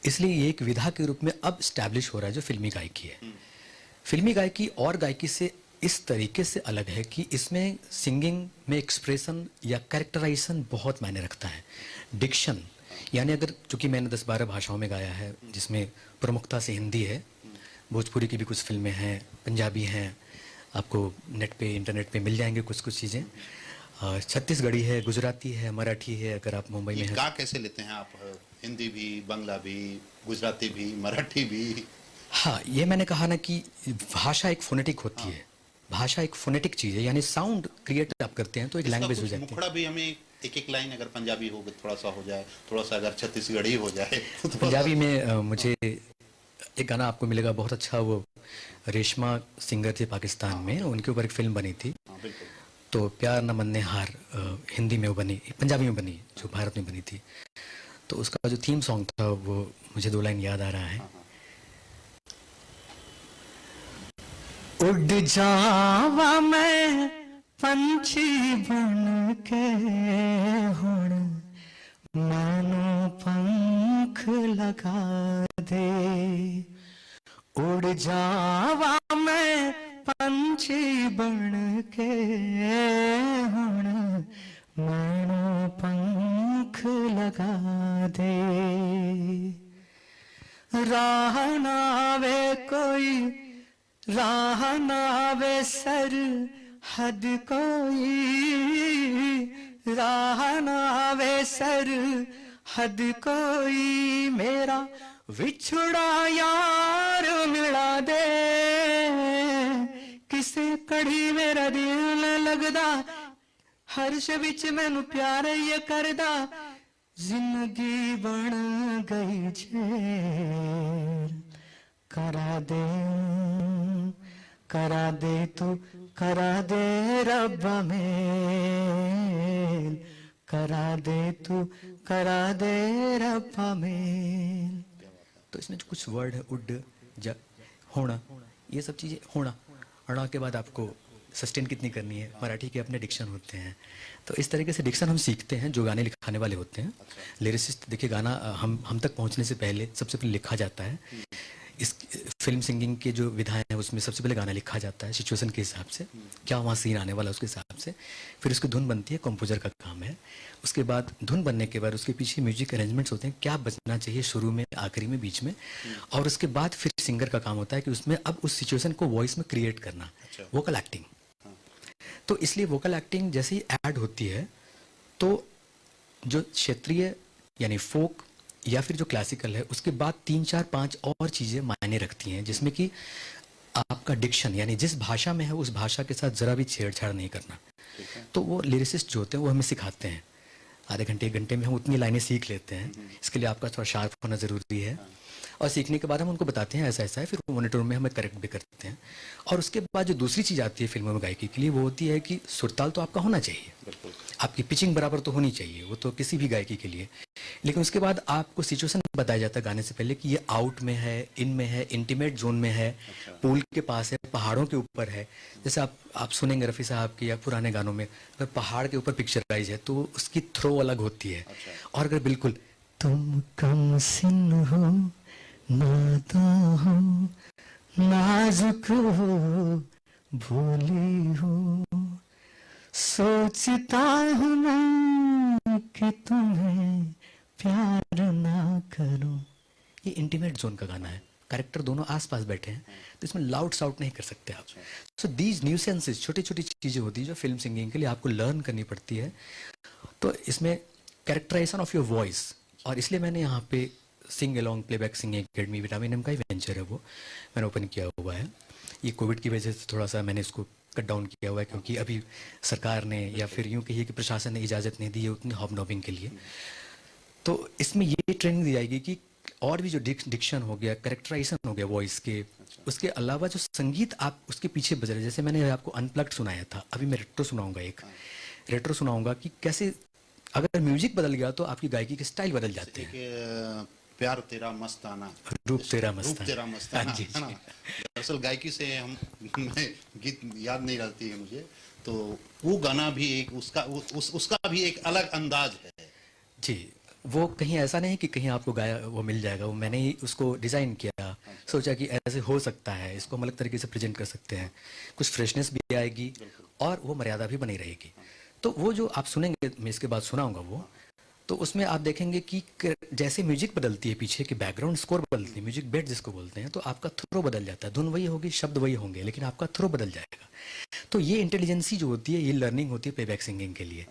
इसलिए ये एक विधा के रूप में अब स्टैब्लिश हो रहा है जो फिल्मी गायकी है। फिल्मी गायकी और गायकी से इस तरीके से अलग है कि इसमें सिंगिंग में एक्सप्रेशन या कैरेक्टराइजेशन बहुत मायने रखता है। डिक्शन, यानी अगर चूँकि मैंने 10-12 भाषाओं में गाया है, जिसमें प्रमुखता से हिंदी है, भोजपुरी की भी कुछ फिल्में हैं, पंजाबी हैं, आपको नेट पे इंटरनेट पे मिल जाएंगे कुछ चीज़ें, छत्तीसगढ़ी है, गुजराती है, मराठी है। अगर आप मुंबई में गा कैसे लेते हैं आप? हिंदी भी, बांग्ला भी, गुजराती भी, मराठी भी? हाँ, ये मैंने कहा ना कि भाषा एक फोनेटिक होती है। भाषा एक फोनेटिक चीज़ है, यानी साउंड क्रिएट आप करते हैं तो एक लैंग्वेज हो जाती है। मुखड़ा भी हमें एक एक लाइन अगर पंजाबी हो थोड़ा सा हो जाए, थोड़ा सा अगर छत्तीसगढ़ी हो जाए तो पंजाबी में मुझे एक गाना आपको मिलेगा बहुत अच्छा, वो रेशमा सिंगर थे पाकिस्तान में, उनके ऊपर एक फिल्म बनी थी, हाँ बिल्कुल। तो प्यार न मनने हार, हिंदी में वो बनी, पंजाबी में बनी, जो भारत में बनी थी। तो उसका जो थीम सॉन्ग था वो मुझे 2 लाइन याद आ रहा है। उड़ जावा मैं पंछी बन के हुण मैनू पंख लगा दे, उड़ जावा मैं पंछी बन के हुण मैनू पंख लगा दे, राह ना आवे कोई, राह ना आवे सर हद कोई, राह ना आवे सर हद कोई, मेरा विछड़ा यार मिला दे, किसे कड़ी मेरा दिल लगदा, हर्ष विच मैनू प्यार ये करदा, जिंदगी बन गई जेर, करा दे तू करा दे रब्बा मेल, करा दे तू करा दे रब्बा मेल। तो इसमें जो कुछ वर्ड है, उड, जा, होना, ये सब चीज़ें, होना, अड़ा के बाद आपको सस्टेन कितनी करनी है, मराठी के अपने डिक्शन होते हैं, तो इस तरीके से डिक्शन हम सीखते हैं जो गाने लिखाने वाले होते हैं। लिरिसिस्ट देखिए, गाना हम तक पहुंचने से पहले सबसे पहले लिखा जाता है। इस फिल्म सिंगिंग के जो विधाएं हैं उसमें सबसे पहले गाना लिखा जाता है सिचुएशन के हिसाब से, क्या वहाँ सीन आने वाला उसके हिसाब से, फिर उसकी धुन बनती है, कंपोजर का काम है। उसके बाद धुन बनने के बाद उसके पीछे म्यूजिक अरेंजमेंट्स होते हैं, क्या बजना चाहिए शुरू में, आखिरी में, बीच में, और उसके बाद फिर सिंगर का काम होता है कि उसमें अब उस सिचुएशन को वॉइस में क्रिएट करना, वोकल एक्टिंग। तो इसलिए वोकल एक्टिंग जैसे ही ऐड होती है तो जो क्षेत्रीय यानी फोक या फिर जो क्लासिकल है उसके बाद 3, 4, 5 और चीज़ें मायने रखती हैं, जिसमें कि आपका डिक्शन यानी जिस भाषा में है उस भाषा के साथ ज़रा भी छेड़छाड़ नहीं करना। तो वो लिरिसिस्ट जो होते हैं वो हमें सिखाते हैं, आधे घंटे 1 घंटे में हम उतनी लाइनें सीख लेते हैं। इसके लिए आपका थोड़ा शार्प होना ज़रूरी है, और सीखने के बाद हम उनको बताते हैं ऐसा ऐसा है, फिर वो मॉनिटर में हमें करेक्ट भी करते हैं। और उसके बाद जो दूसरी चीज़ आती है फिल्मों में गायकी के लिए, वो होती है कि सुरताल तो आपका होना चाहिए, आपकी पिचिंग बराबर तो होनी चाहिए, वो तो किसी भी गायकी के लिए। लेकिन उसके बाद आपको सिचुएशन बताया जाता है गाने से पहले कि ये आउट में है, इन में है, इंटीमेट जोन में है, पूल के पास है, पहाड़ों के ऊपर है। जैसे आप सुनेंगे रफ़ी साहब के या पुराने गानों में, अगर पहाड़ के ऊपर पिक्चराइज है तो उसकी थ्रो अलग होती है। और अगर बिल्कुल तुम कम सिन हो, नादां हो, नाजुक हो, भोली हो, सोचता हूँ मैं कि तुम्हें प्यार ना करूं, ये इंटीमेट जोन का गाना है, कैरेक्टर दोनों आसपास बैठे हैं, तो इसमें लाउड साउट नहीं कर सकते आप। सो दीज न्यूसेंसेस, छोटी छोटी चीज़ें होती हैं जो फिल्म सिंगिंग के लिए आपको लर्न करनी पड़ती है। तो इसमें कैरेक्टराइजेशन ऑफ योर वॉइस, और इसलिए मैंने यहाँ पे sing along playback singing academy, vitamin M का ही वेंचर है, वो मैंने ओपन किया हुआ है। ये कोविड की वजह से थोड़ा सा मैंने इसको कट डाउन किया हुआ है, क्योंकि अभी सरकार ने या फिर यूँ कहिए कि प्रशासन ने इजाज़त नहीं दी है उतनी हॉबनॉबिंग के लिए। तो इसमें ये ट्रेनिंग दी जाएगी कि और भी जो डिक्शन हो गया, कैरेक्टराइजेशन हो गया वॉइस के, उसके अलावा जो संगीत आप उसके पीछे बज रहे, जैसे मैंने आपको अनप्लग्ड सुनाया था, अभी मैं रेट्रो सुनाऊंगा, एक रेट्रो सुनाऊंगा कि कैसे अगर म्यूजिक बदल गया तो आपकी गायकी के स्टाइल बदल जाते हैं। प्यार तेरा मस्ताना, रूप तेरा मस्ताना, तेरा मस्ताना है ना। दरअसल गायकी से हम गीत याद नहीं रहती है मुझे, तो वो गाना भी एक उसका भी एक अलग अंदाज है जी। वो कहीं ऐसा नहीं कि कहीं आपको गाया वो मिल जाएगा, वो मैंने ही उसको डिज़ाइन किया, सोचा कि ऐसे हो सकता है, इसको हम अलग तरीके से प्रेजेंट कर सकते हैं, कुछ फ्रेशनेस भी आएगी और वो मर्यादा भी बनी रहेगी। तो वो जो आप सुनेंगे, मैं इसके बाद सुनाऊंगा वो, तो उसमें आप देखेंगे कि जैसे म्यूजिक बदलती है, पीछे की बैकग्राउंड स्कोर बदलती है, म्यूजिक बेड जिसको बोलते हैं, तो आपका थ्रो बदल जाता है। धुन वही होगी, शब्द वही होंगे, लेकिन आपका थ्रो बदल जाएगा। तो ये इंटेलिजेंसी जो होती है, ये लर्निंग होती है प्लेबैक सिंगिंग के लिए।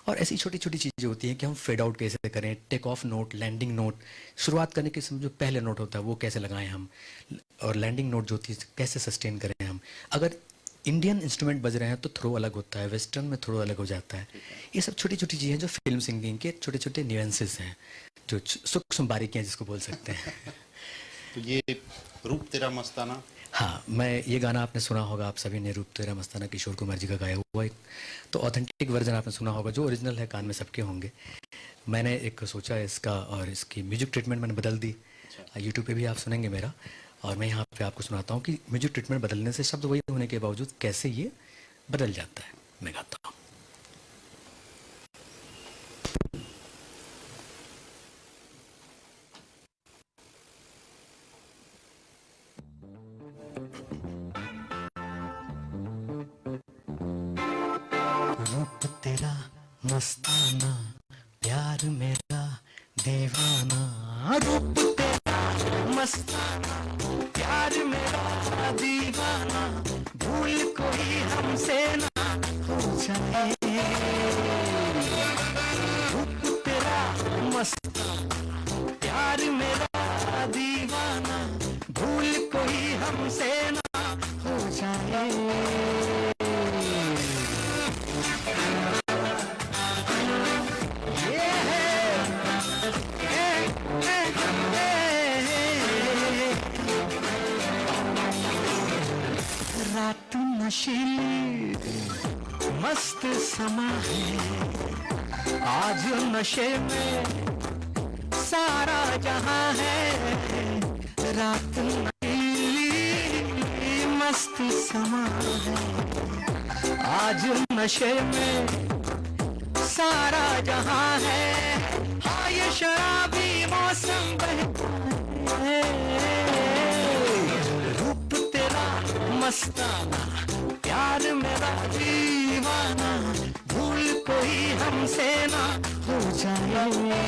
और ऐसी छोटी छोटी चीज़ें होती हैं कि हम फेड आउट कैसे करें, take off note, landing note, शुरुआत करने के समय जो पहले नोट होता है वो कैसे लगाएं हम, और लैंडिंग नोट जो होती है कैसे सस्टेन करें हम। अगर इंडियन इंस्ट्रूमेंट बज रहे हैं तो थ्रो अलग होता है, वेस्टर्न में थ्रो अलग हो जाता है। ये सब छोटी छोटी चीज़ें जो फिल्म सिंगिंग के छोटे छोटे न्यूएंसेस हैं, जो सूक्ष्म बारीकियां जिसको बोल सकते हैं। तो ये रूप तेरा मस्ताना, हाँ, मैं ये गाना आपने सुना होगा, आप सभी ने, रूप तेरा मस्ताना, किशोर कुमार जी का गाया हुआ एक, तो ऑथेंटिक वर्जन आपने सुना होगा, जो ओरिजिनल है कान में सबके होंगे। मैंने एक सोचा इसका, और इसकी म्यूजिक ट्रीटमेंट मैंने बदल दी। यूट्यूब पे भी आप सुनेंगे मेरा, और मैं यहाँ पे आपको सुनाता हूँ कि म्यूजिक ट्रीटमेंट बदलने से शब्द वही होने के बावजूद कैसे ये बदल जाता है। मैं गाता हूँ। रूप तेरा मस्ताना, प्यार मेरा दीवाना, रूप तेरा मस्ताना, प्यार मेरा दीवाना, भूल कोई हमसे ना हो जाए। रूप तेरा मस्ताना, प्यार मेरा दीवाना, भूल कोई हमसे ना हो जाए। रात नशीली मस्त समा है, आज नशे में सारा जहां है। रात नशीली मस्त समा है, आज नशे में सारा जहां है। हाँ, ये शराबी मौसम बहता है। रूप तेरा मस्ताना, प्यार मेरा दीवाना, भूल कोई हमसे ना हो जाए।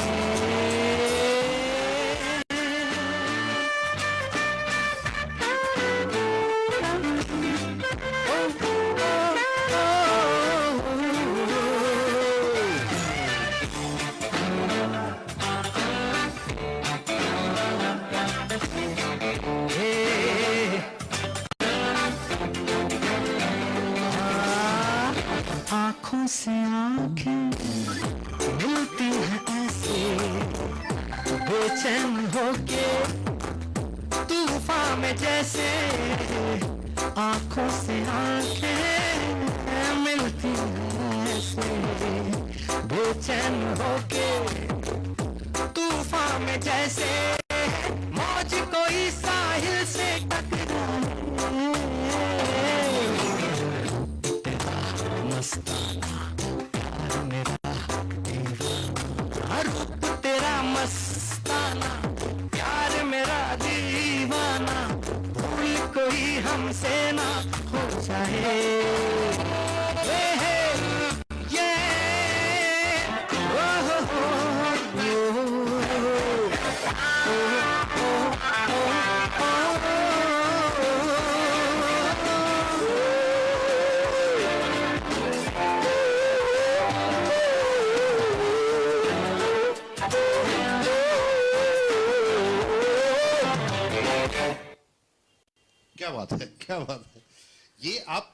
आँखों से आँखें मिलती हैं ऐसे, बेचैन होके तूफान में जैसे। आँखों से आँखें मिलती हैं ऐसे, बेचैन होके तूफान में जैसे। मौज कोई साहिल से टकराए, मस्ताना, प्यार मेरा दीवाना, रूप तेरा मस्ताना, प्यार मेरा दीवाना, भूल कोई हमसे ना हो जाए। क्या बात है, क्या बात है। ये आप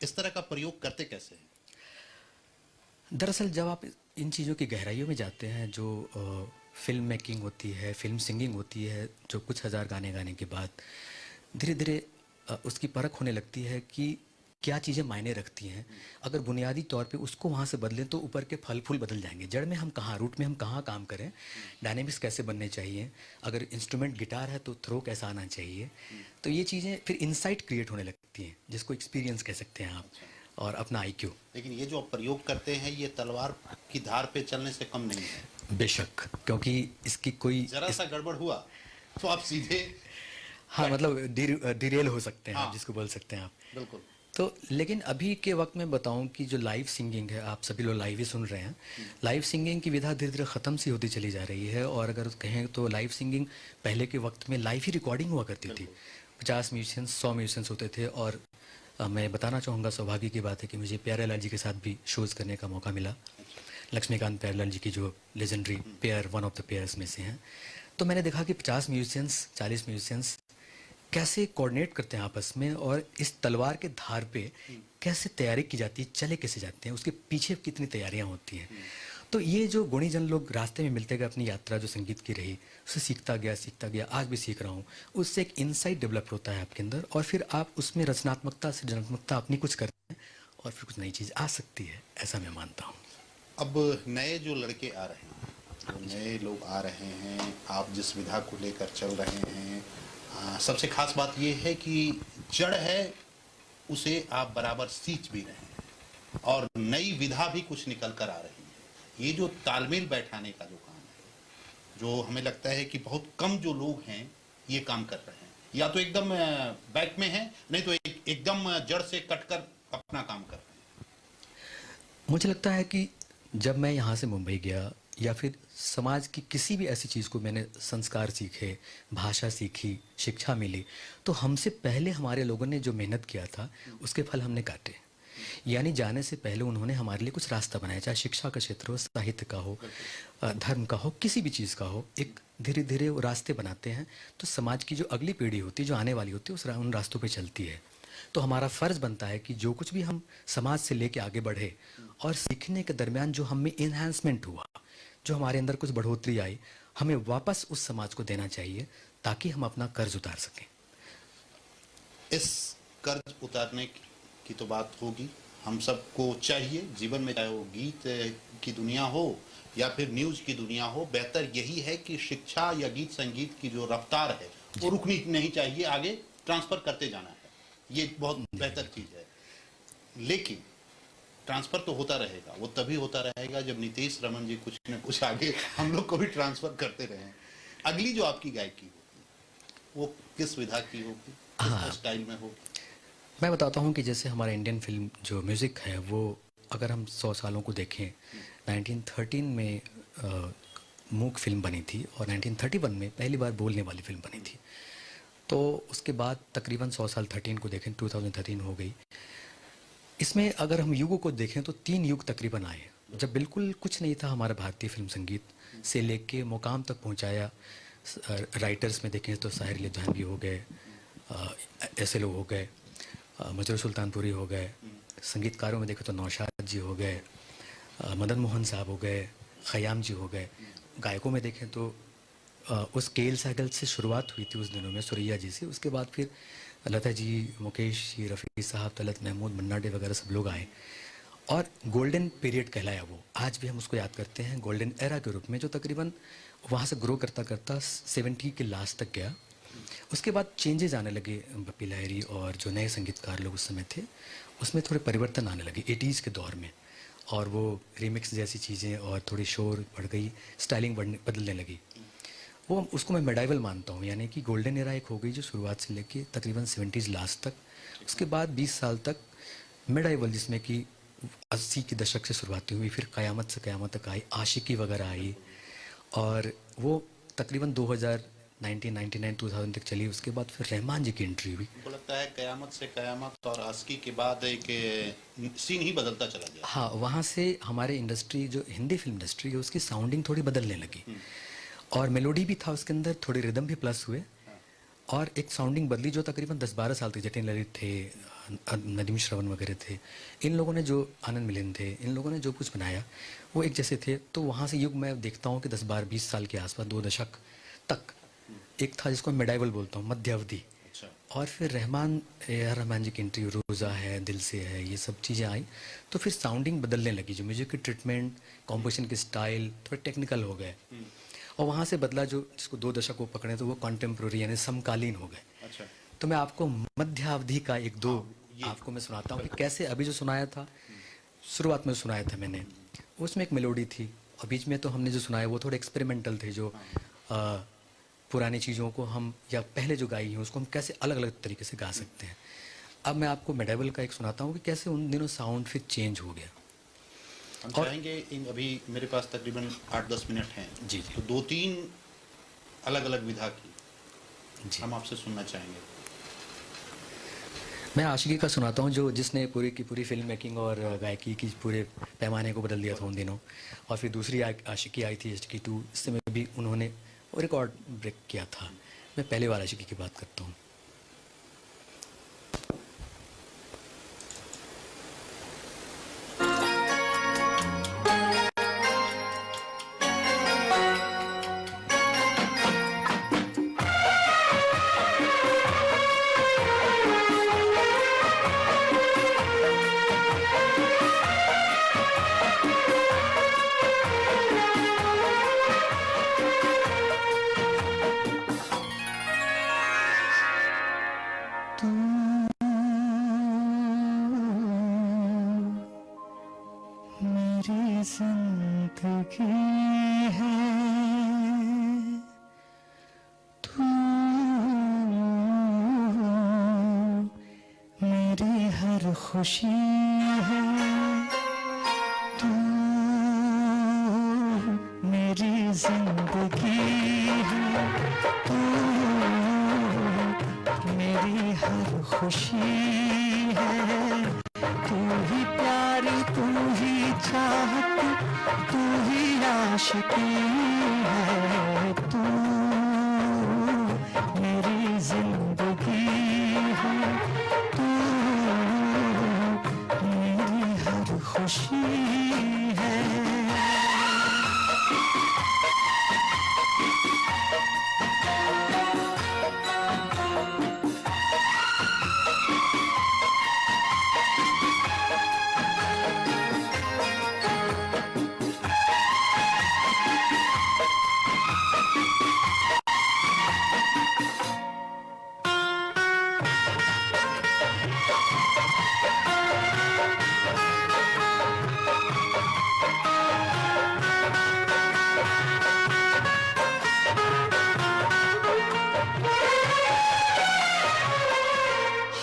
इस तरह का प्रयोग करते कैसे हैं? दरअसल जब आप इन चीज़ों की गहराइयों में जाते हैं, जो फिल्म मेकिंग होती है, फिल्म सिंगिंग होती है, जो कुछ हज़ार गाने गाने के बाद धीरे धीरे उसकी परख होने लगती है कि क्या चीज़ें मायने रखती हैं। अगर बुनियादी तौर पे उसको वहाँ से बदलें तो ऊपर के फल फूल बदल जाएंगे। जड़ में हम कहाँ, रूट में हम कहाँ काम करें, डायनेमिक्स कैसे बनने चाहिए, अगर इंस्ट्रूमेंट गिटार है तो थ्रो कैसा आना चाहिए। तो ये चीज़ें फिर इंसाइट क्रिएट होने लगती हैं, जिसको एक्सपीरियंस कह सकते हैं आप, और अपना IQ। लेकिन ये जो आप प्रयोग करते हैं, ये तलवार की धार पे चलने से कम नहीं है। बेशक, क्योंकि इसकी कोई जरा सा गड़बड़ हुआ तो आप सीधे, हाँ, मतलब डिरेल हो सकते हैं, हाँ, जिसको बोल सकते हैं आप। बिल्कुल। तो लेकिन अभी के वक्त में बताऊं कि जो लाइव सिंगिंग है, आप सभी लोग लाइव ही सुन रहे हैं, लाइव सिंगिंग की विधा धीरे धीरे ख़त्म सी होती चली जा रही है। और अगर कहें तो लाइव सिंगिंग पहले के वक्त में लाइव ही रिकॉर्डिंग हुआ करती थी। 50 म्यूजिशियंस, 100 म्यूजिशियंस होते थे। और मैं बताना चाहूँगा, सौभाग्य की बात है कि मुझे प्यारेलाल जी के साथ भी शोज़ करने का मौका मिला। लक्ष्मीकांत प्यारेलाल जी की जो legendary pair, one of the pairs में से हैं। तो मैंने देखा कि 50 म्यूजिशियंस, 40 म्यूजिशियंस कैसे कोऑर्डिनेट करते हैं आपस में, और इस तलवार के धार पे कैसे तैयारी की जाती है, चले कैसे जाते हैं, उसके पीछे कितनी तैयारियां होती हैं। तो ये जो गुणीजन लोग रास्ते में मिलते गए, अपनी यात्रा जो संगीत की रही, उसे सीखता गया, आज भी सीख रहा हूँ, उससे एक इंसाइट डेवलप होता है आपके अंदर, और फिर आप उसमें रचनात्मकता, सृजनात्मकता अपनी कुछ करते हैं, और फिर कुछ नई चीज़ आ सकती है, ऐसा मैं मानता हूँ। अब नए जो लड़के आ रहे हैं, जो नए लोग आ रहे हैं, आप जिस विधा को लेकर चल रहे हैं, सबसे खास बात ये है कि जड़ है उसे आप बराबर सींच भी रहे हैं, और नई विधा भी कुछ निकल कर आ रही है। ये जो तालमेल बैठाने का जो काम है, जो हमें लगता है कि बहुत कम जो लोग हैं ये काम कर रहे हैं, या तो एकदम बैक में हैं, नहीं तो एकदम जड़ से कटकर अपना काम कर रहे हैं। मुझे लगता है कि जब मैं यहाँ से मुंबई गया, या फिर समाज की किसी भी ऐसी चीज़ को मैंने संस्कार सीखे, भाषा सीखी, शिक्षा मिली, तो हमसे पहले हमारे लोगों ने जो मेहनत किया था उसके फल हमने काटे। यानी जाने से पहले उन्होंने हमारे लिए कुछ रास्ता बनाया, चाहे शिक्षा का क्षेत्र हो, साहित्य का हो, धर्म का हो, किसी भी चीज़ का हो, एक धीरे धीरे वो रास्ते बनाते हैं, तो समाज की जो अगली पीढ़ी होती है, जो आने वाली होती है, उन रास्तों पर चलती है। तो हमारा फ़र्ज़ बनता है कि जो कुछ भी हम समाज से लेके आगे बढ़े, और सीखने के दरमियान जो हमें इन्हांसमेंट हुआ, जो हमारे अंदर कुछ बढ़ोतरी आई, हमें वापस उस समाज को देना चाहिए, ताकि हम अपना कर्ज उतार सकें। इस कर्ज उतारने की तो बात होगी, हम सबको चाहिए जीवन में, चाहे वो गीत की दुनिया हो या फिर न्यूज़ की दुनिया हो, बेहतर यही है कि शिक्षा या गीत संगीत की जो रफ्तार है वो रुकनी नहीं चाहिए, आगे ट्रांसफ़र करते जाना है, ये बहुत बेहतर चीज़ है। लेकिन ट्रांसफ़र तो होता रहेगा, वो तभी होता रहेगा जब नीतीश रमन जी कुछ न कुछ आगे हम लोग को भी ट्रांसफ़र करते रहें। अगली जो आपकी गायकी होगी वो किस विधा की होगी, किस स्टाइल में होगी? मैं बताता हूँ कि जैसे हमारा इंडियन फिल्म जो म्यूज़िक है, वो अगर हम 100 सालों को देखें, 1913 में मूक फिल्म बनी थी, और 1931 में पहली बार बोलने वाली फिल्म बनी थी। तो उसके बाद तकरीबन 100 साल 13 को देखें, 2013 हो गई। इसमें अगर हम युगों को देखें तो 3 युग तकरीबन आए, जब बिल्कुल कुछ नहीं था हमारा भारतीय फिल्म संगीत से लेके मुकाम तक पहुंचाया। राइटर्स में देखें तो साहिर लुधियानवी हो गए, ऐसे लोग हो गए, मजरूर सुल्तानपुरी हो गए। संगीतकारों में देखें तो नौशाद जी हो गए, मदन मोहन साहब हो गए, ख़याम जी हो गए। गायकों में देखें तो उस केएल सहगल से शुरुआत हुई थी उस दिनों में, सुरैया जी से। उसके बाद फिर लता जी, मुकेश जी, रफ़ी साहब, तलत महमूद, मन्ना डे वगैरह सब लोग आए, और गोल्डन पीरियड कहलाया वो। आज भी हम उसको याद करते हैं गोल्डन एरा के रूप में, जो तकरीबन वहाँ से ग्रो करता करता 70 के लास्ट तक गया। उसके बाद चेंजेस आने लगे, बप्पी लहरी और जो नए संगीतकार लोग उस समय थे, उसमें थोड़े परिवर्तन आने लगे 80s के दौर में, और वो रिमिक्स जैसी चीज़ें, और थोड़ी शोर बढ़ गई, स्टाइलिंग बदलने लगी। वो उसको मैं मेडाइवल मानता हूँ, यानी कि गोल्डन एरा एक हो गई जो शुरुआत से लेके तकरीबन 70s लास्ट तक। उसके बाद 20 साल तक मेडाइवल, जिसमें कि 80 के दशक से शुरुआती हुई, फिर क़यामत से क़यामत तक आई, आशिकी वगैरह आई, और वो तकरीबन 1999-2000 तक चली। उसके बाद फिर रहमान जी की एंट्री हुई। मुझे लगता है क़यामत से क़यामत और आशिकी के बाद एक सीन ही बदलता चला गया। हाँ, वहाँ से हमारे इंडस्ट्री, जो हिंदी फिल्म इंडस्ट्री है, उसकी साउंडिंग थोड़ी बदलने लगी, और मेलोडी भी था उसके अंदर, थोड़ी रिदम भी प्लस हुए, और एक साउंडिंग बदली जो तकरीबन 10-12 साल तक जतिन ललित थे, नदीम श्रवण वगैरह थे, इन लोगों ने जो आनंद मिलिंद थे, इन लोगों ने जो कुछ बनाया वो एक जैसे थे। तो वहाँ से युग मैं देखता हूँ कि 10-12-20 साल के आसपास, 2 दशक तक एक था जिसको मैं मेडाइवल बोलता हूँ, मध्य अवधि। और फिर रहमान जी की एंट्री, रोज़ा है, दिल से है, ये सब चीज़ें आई, तो फिर साउंडिंग बदलने लगी, जो म्यूजिक की ट्रीटमेंट, कॉम्पोजिशन के स्टाइल थोड़े टेक्निकल हो गए, और वहाँ से बदला जो जिसको 2 दशक को पकड़े तो वो कॉन्टेम्प्रोरी यानी समकालीन हो गए। अच्छा। तो मैं आपको मध्यावधि का 1-2 आपको मैं सुनाता हूँ कि कैसे अभी जो सुनाया था, शुरुआत में सुनाया था मैंने, उसमें एक मेलोडी थी, और बीच में तो हमने जो सुनाया वो थोड़े एक्सपेरिमेंटल थे, जो पुरानी चीज़ों को हम, या पहले जो गाई हैं उसको हम कैसे अलग अलग तरीके से गा सकते हैं। अब मैं आपको मेडाइवल का एक सुनाता हूँ कि कैसे उन दिनों साउंड फिर चेंज हो गया। हम चाहेंगे, अभी मेरे पास तकरीबन 8-10 मिनट हैं जी, तो 2-3 अलग अलग विधा की हम आपसे सुनना चाहेंगे। मैं आशिकी का सुनाता हूँ, जो जिसने पूरी की पूरी फिल्म मेकिंग और गायकी की पूरे पैमाने को बदल दिया था उन दिनों। और फिर दूसरी आशिकी आई थी आशिकी 2, इससे में भी उन्होंने रिकॉर्ड ब्रेक किया था। मैं पहले वाला आशिकी की बात करता हूँ। मेरी जिंदगी है तू, मेरी हर खुशी है तू, मेरी जिंदगी है तू, मेरी हर खुशी है तू ही प्यार, तू ही चाहत, तू ही आशिकी है तू, मेरी जिंदगी है तू, मेरी हर खुशी है।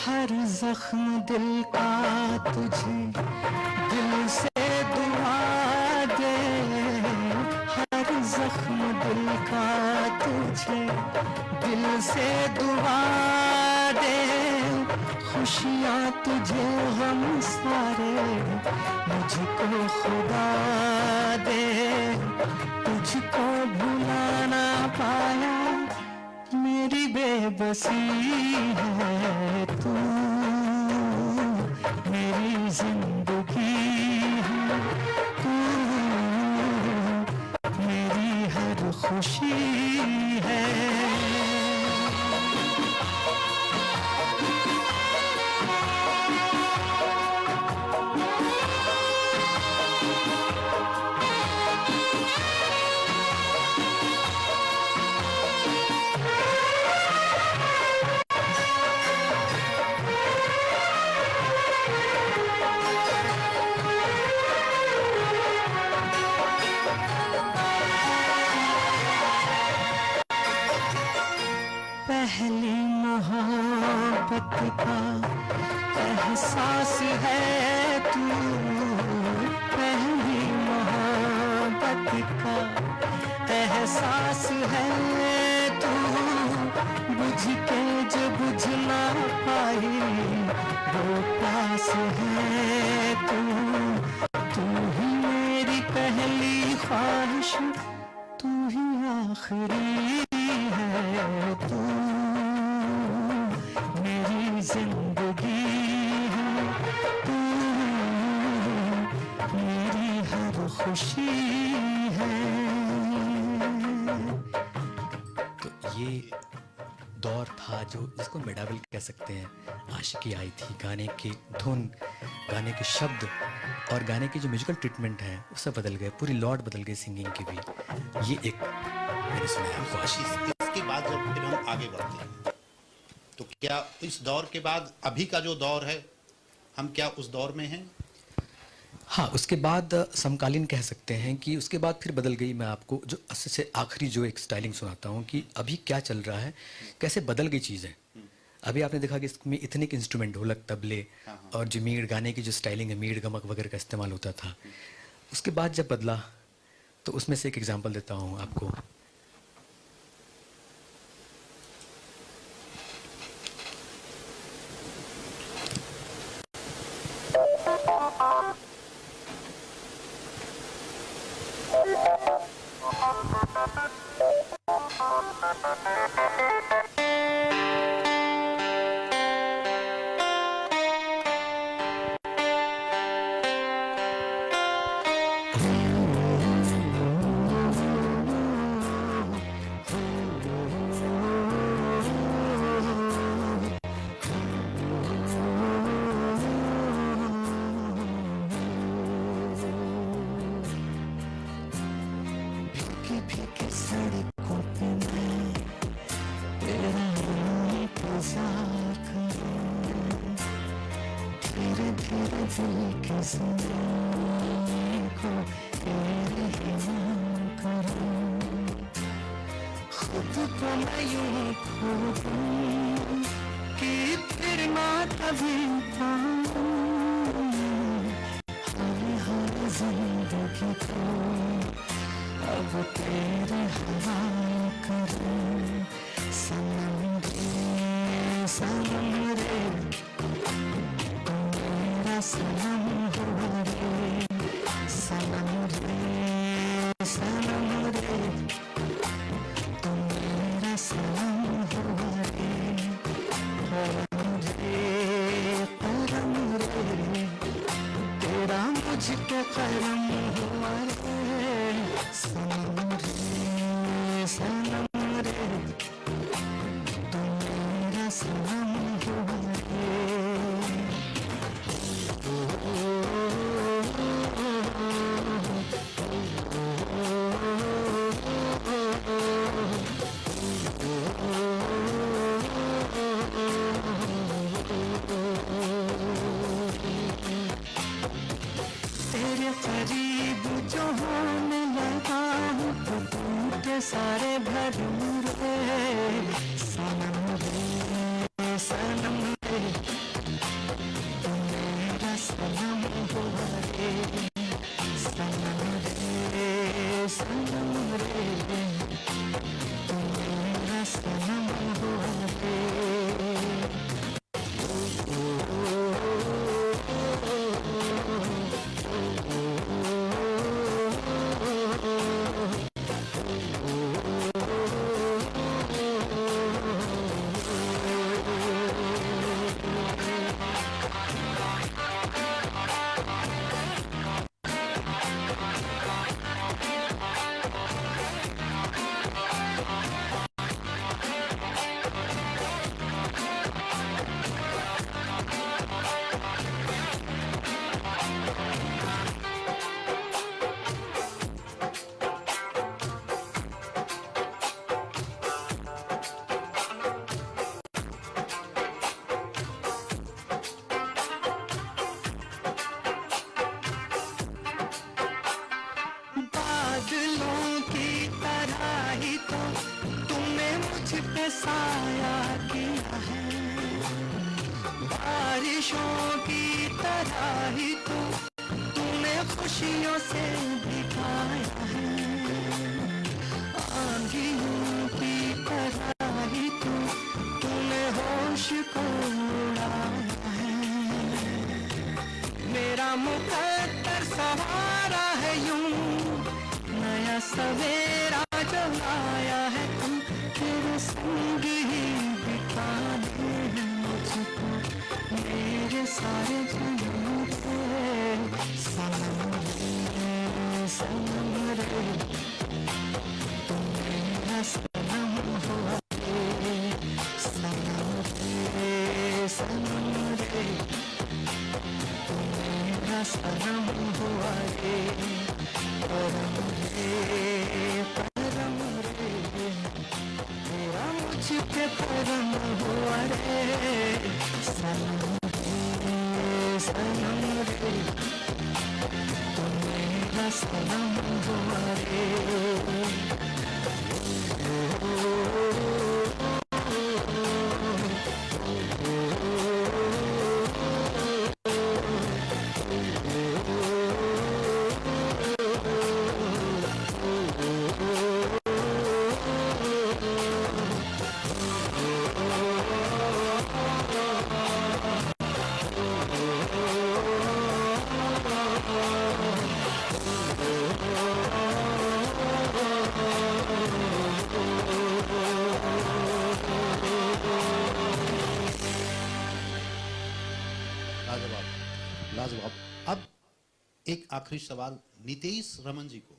हर जख्म दिल का तुझे दिल से दुआ दे, हर जख्म दिल का तुझे दिल से दुआ दे, खुशियाँ तुझे गम सारे मुझको खुदा दे, तुझको भुला ना पाया मेरी बेबसी है तू, मेरी जिंदगी है तू, मेरी हर खुशी है। पहली मोहब्बत का एहसास है तू, पहली मोहब्बत का एहसास है तू, बुझ के जो बुझ ना पाई वो प्यास है तू, तू ही मेरी पहली ख्वाहिश, तू ही आखिरी है तू, मेरी जिंदगी है तू, मेरी हर खुशी है। तो ये दौर था जो इसको मेडावल कह सकते हैं, आशिकी आई थी, गाने की धुन, गाने के शब्द और गाने की जो म्यूजिकल ट्रीटमेंट है उससे बदल गए, पूरी लॉट बदल गई सिंगिंग की भी। ये एक मैंने सुना है आपको आशिकी। इसके बाद जब फिर हम आगे बढ़ते हैं तो क्या इस दौर के बाद अभी का जो दौर है हम क्या उस दौर में हैं? हाँ, उसके बाद समकालीन कह सकते हैं कि उसके बाद फिर बदल गई। मैं आपको जो सबसे आखिरी जो एक स्टाइलिंग सुनाता हूँ कि अभी क्या चल रहा है, कैसे बदल गई चीज़ें। अभी आपने देखा कि इसमें इतने के इंस्ट्रूमेंट, ढोलक, तबले और जो मीड़, गाने की जो स्टाइलिंग है, मीड़ गमक वगैरह का इस्तेमाल होता था। उसके बाद जब बदला तो उसमें से एक एग्जांपल देता हूँ आपको। तेरे दिल की ज़मीं को तेरे ही नाम करूं, खुद को मैं यूं खो दूं कि फिर ना कभी पाऊं, हर जिंदगी को अब तेरे हवाले करूं। सनम रे सनम रे तू मेरा सनम हुआ रे, सनम रे सनम रे तू मेरा सनम हुआ रे, करम रे तेरा मुझ पे करम हुआ रे, सनम रे सनम रे तू मेरा सनम हुआ रे। तेरे करीब जो होने लगा हूँ तो टूटे सारे भरम रे, सनम रे सनम रे तू मेरा सनम हुआ रे, सनम रे सनम रे तू मेरा सनम हुआ रे। बादलों की तरह ही तो तुमने मुझ पे साया किया है, बारिशों की तरह ही तो तुमने खुशियों से भिगाया है, आंधियों की तरह ही तो तुमने होश को उड़ाया है, मेरा मुकद्दर सवारा है यूं, नया सवेरा जो आया है तुम तेरे संग ही बिताने हैं मुझको मेरे सारे जन्म रे, सनम रे तू मेरा सनम हुआ रे, सनम रे तू मेरा सनम हुआ रे, परम रे तेरा मुझ पे परम हुआ रे, सनम रे तू मेरा सनम हुआ रे। लाजवाब। अब एक आखिरी सवाल नितेश रमन जी को,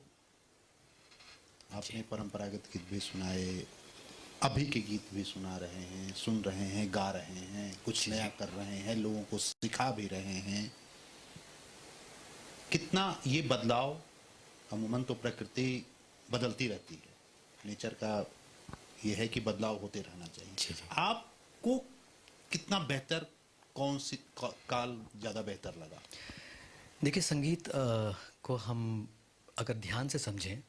आपने परंपरागत गीत भी सुनाए, अभी के गीत भी सुना रहे हैं, सुन रहे हैं, गा रहे हैं, कुछ नया कर रहे हैं, लोगों को सिखा भी रहे हैं। कितना ये बदलाव, अमूमन तो प्रकृति बदलती रहती है, नेचर का ये है कि बदलाव होते रहना चाहिए। आपको कितना बेहतर कौन सी काल ज़्यादा बेहतर लगा? देखिए, संगीत को हम अगर ध्यान से समझें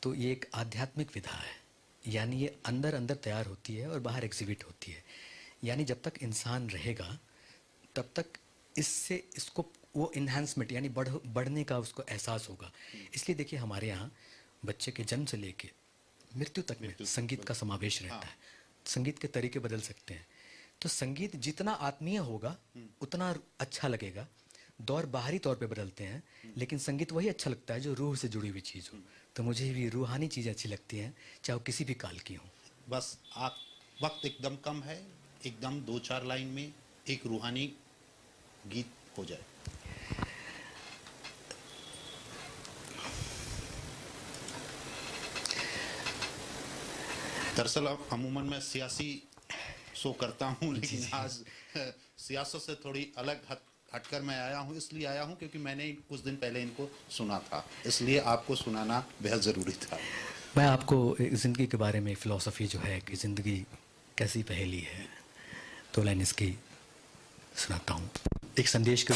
तो ये एक आध्यात्मिक विधा है, यानी ये अंदर अंदर तैयार होती है और बाहर एग्जिबिट होती है। यानी जब तक इंसान रहेगा तब तक इसको वो इन्हांसमेंट यानी बढ़ने का उसको एहसास होगा। इसलिए देखिए, हमारे यहाँ बच्चे के जन्म से लेके मृत्यु तक में संगीत का समावेश रहता है। संगीत के तरीके बदल सकते हैं। तो संगीत जितना आत्मीय होगा उतना अच्छा लगेगा। दौर बाहरी तौर पे बदलते हैं, लेकिन संगीत वही अच्छा लगता है जो रूह से जुड़ी हुई चीज़ हो। तो मुझे भी रूहानी चीज़ें अच्छी लगती हैं, चाहे वो किसी भी काल की हो। बस आप वक्त एकदम कम है, एकदम 2-4 लाइन में एक रूहानी गीत हो जाए। दरअसल अमूमन मैं सियासी शो करता हूं, लेकिन आज सियासत से थोड़ी अलग हटकर मैं आया हूं। इसलिए आया हूं क्योंकि मैंने कुछ दिन पहले इनको सुना था, इसलिए आपको सुनाना बेहद ज़रूरी था। मैं आपको ज़िंदगी के बारे में फ़िलॉसफ़ी जो है कि ज़िंदगी कैसी पहेली है, तो लाइन इसकी सुनाता हूँ एक संदेश के